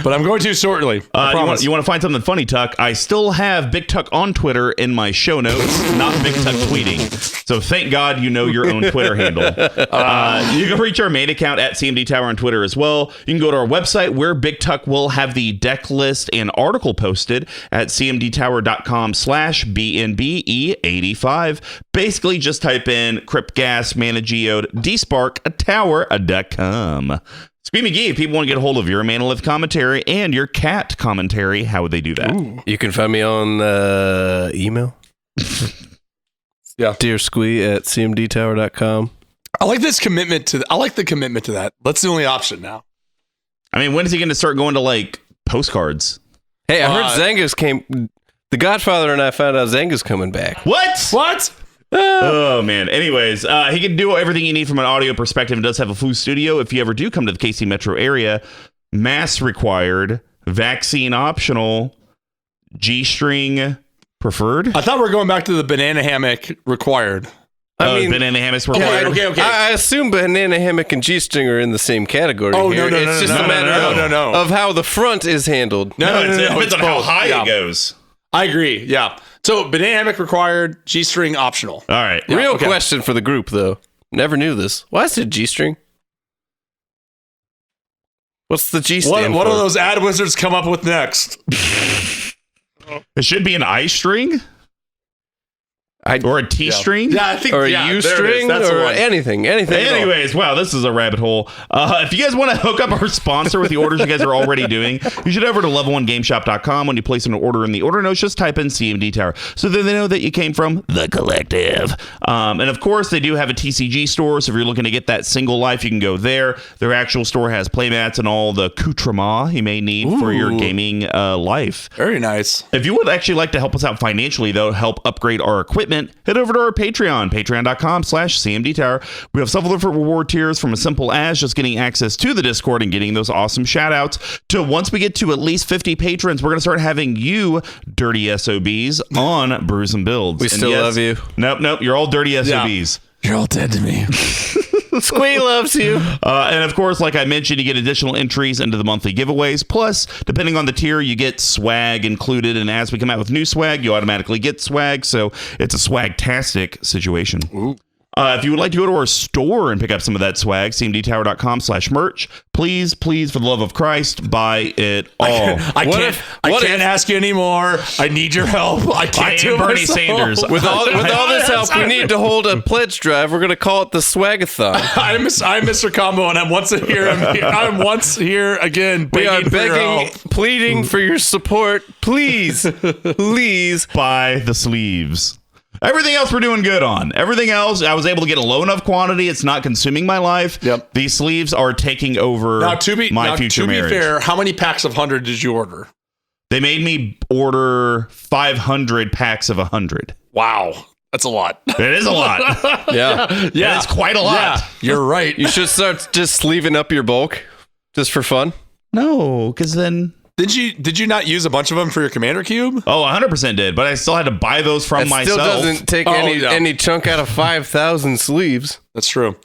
but I'm going to shortly. I promise. You want to find something funny, Tuck? I still have Big Tuck on Twitter in my show notes, not Big Tuck tweeting. So thank God you know your own Twitter handle. You can reach our main account at CMD Tower on Twitter as well. You can go to our website where Big Tuck will have the deck list and article posted at cmdtower.com/BNBE85. Basically, just type in Cryptgas, Mana Geode, Despark, a tower.com. Scream McGee, if people want to get a hold of your Manolith commentary and your cat commentary, how would they do that? Ooh. You can find me on email. Yeah. Dear Squee at cmdtower.com. I like this commitment to that. That's the only option now. I mean, when is he going to start going to like postcards? Hey, I heard Zanga's came. The Godfather and I found out Zanga's coming back. What? Oh, man. Anyways, he can do everything you need from an audio perspective and does have a flu studio. If you ever do come to the KC metro area, mask required, vaccine optional, G-string preferred. I thought we were going back to the banana hammock required. I mean, banana hammocks required. Okay. I assume banana hammock and G-string are in the same category. Oh, here. no. It's just a matter of how the front is handled. No, it depends on how high it goes. I agree. Yeah. So banana hammock required, G-string optional. All right. Yeah, Real question for the group, though. Never knew this. Why is it G-string? What's the G stand for? What do those ad wizards come up with next? It should be an I string. Or a T string? Yeah, I think. Or a U string? Or anything. Anyways, wow, this is a rabbit hole. If you guys want to hook up our sponsor with the orders you guys are already doing, you should head over to level1gameshop.com. When you place an order in the order notes, just type in CMD Tower. So then they know that you came from the collective. And of course, they do have a TCG store. So if you're looking to get that single life, you can go there. Their actual store has playmats and all the accoutrements you may need for your gaming life. Very nice. If you would actually like to help us out financially, though, help upgrade our equipment, head over to our Patreon, patreon.com/CMD Tower. We have several different reward tiers, from as simple as just getting access to the Discord and getting those awesome shout outs to once we get to at least 50 patrons, we're going to start having you dirty SOBs on Brews and Builds. We still love you. Nope. You're all dirty SOBs. Yeah. You're all dead to me. Squee loves you. And of course, like I mentioned, you get additional entries into the monthly giveaways. Plus, depending on the tier, you get swag included. And as we come out with new swag, you automatically get swag. So it's a swag-tastic situation. Ooh. If you would like to go to our store and pick up some of that swag, cmdtower.com/merch, please, for the love of Christ, buy it all. I can't ask you anymore. I need your help. I can't do it Bernie myself. Sanders. With all this help, we need to hold a pledge drive. We're going to call it the Swagathon. I'm Mr. Combo, and I'm once here again. We are begging, pleading for your support. Please buy the sleeves. Everything else we're doing good on. Everything else, I was able to get a low enough quantity. It's not consuming my life. Yep. These sleeves are taking over my future marriage. To be fair, how many packs of 100 did you order? They made me order 500 packs of 100. Wow. That's a lot. It is a lot. Yeah. It's quite a lot. Yeah, you're right. You should start just sleeving up your bulk just for fun. No, because then Did you not use a bunch of them for your commander cube? Oh, 100% did, but I still had to buy those from That myself. still doesn't take any chunk out of 5,000 sleeves. That's true.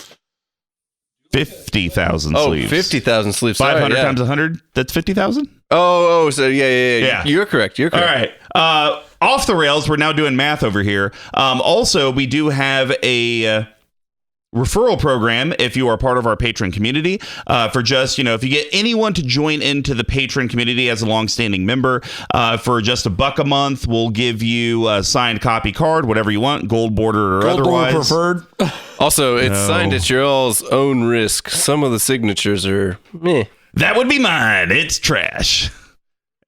50,000 Oh, sleeves. 50,000 sleeves. Sorry, 500 yeah. times 100, that's 50,000? So yeah. You're correct. All right. Off the rails, we're now doing math over here. Also, we do have a referral program if you are part of our patron community for just, if you get anyone to join into the patron community as a longstanding member for just $1 a month, we'll give you a signed copy card, whatever you want, gold bordered or otherwise. Gold border preferred. Also, it's signed at your all's own risk. Some of the signatures are meh. That would be mine. It's trash.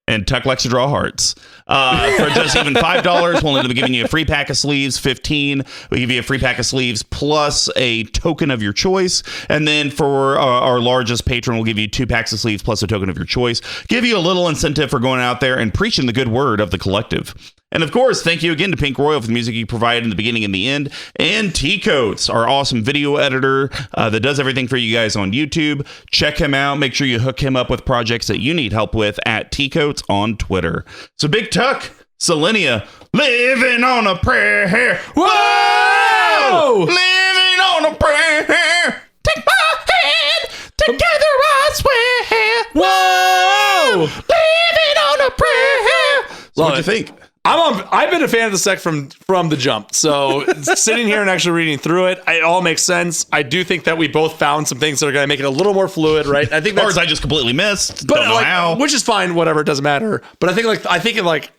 And Tuck likes to draw hearts. For just even $5, we'll end up giving you a free pack of sleeves. 15, we give you a free pack of sleeves plus a token of your choice. And then for our largest patron, we'll give you 2 packs of sleeves plus a token of your choice. Give you a little incentive for going out there and preaching the good word of the collective. And of course, thank you again to Pink Royal for the music you provided in the beginning and the end. And T-Coats, our awesome video editor that does everything for you guys on YouTube. Check him out. Make sure you hook him up with projects that you need help with at T-Coats on Twitter. So Big Tuck, Selenia, living on a prayer. Whoa! Living on a prayer. Take my hand. Together I swear. Whoa! Living on a prayer. So what'd you think? I've been a fan of the sect from the jump. So sitting here and actually reading through it, it all makes sense. I do think that we both found some things that are going to make it a little more fluid, right? I think that's, Cards I just completely missed. but Don't know like, how. which is fine, whatever, it doesn't matter. But I think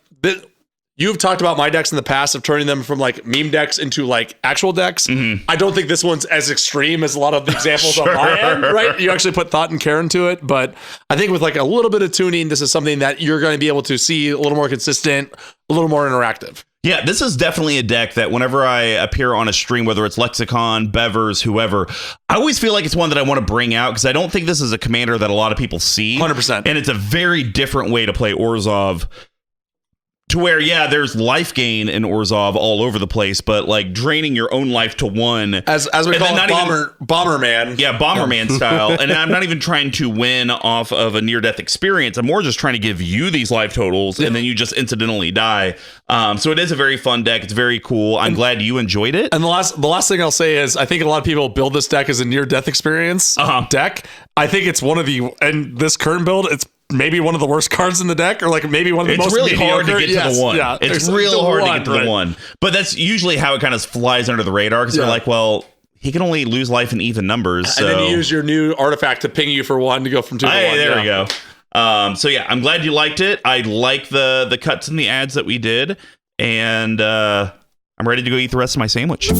you've talked about my decks in the past of turning them from like meme decks into like actual decks. Mm-hmm. I don't think this one's as extreme as a lot of the examples on my end, right? You actually put thought and care into it. But I think with like a little bit of tuning, this is something that you're going to be able to see a little more consistent, a little more interactive. Yeah, this is definitely a deck that whenever I appear on a stream, whether it's Lexicon, Bevers, whoever, I always feel like it's one that I want to bring out because I don't think this is a commander that a lot of people see. 100%. And it's a very different way to play Orzov. To where, yeah, there's life gain in Orzov all over the place, but like draining your own life to 1. As we call it, Bomberman. Yeah, Bomberman style. And I'm not even trying to win off of a near-death experience. I'm more just trying to give you these life totals, and then you just incidentally die. So it is a very fun deck. It's very cool. I'm glad you enjoyed it. And the last thing I'll say is I think a lot of people build this deck as a near-death experience deck. I think it's and this current build, it's maybe one of the worst cards in the deck, or like maybe one of the most really mediocre. hard to get to the 1. Yeah, it's real hard to get to the 1. But that's usually how it kind of flies under the radar because they're like, well, he can only lose life in even numbers. So. And then you use your new artifact to ping you for 1 to go from 2 to 1. There we go. So yeah, I'm glad you liked it. I like the cuts and the ads that we did, and I'm ready to go eat the rest of my sandwich.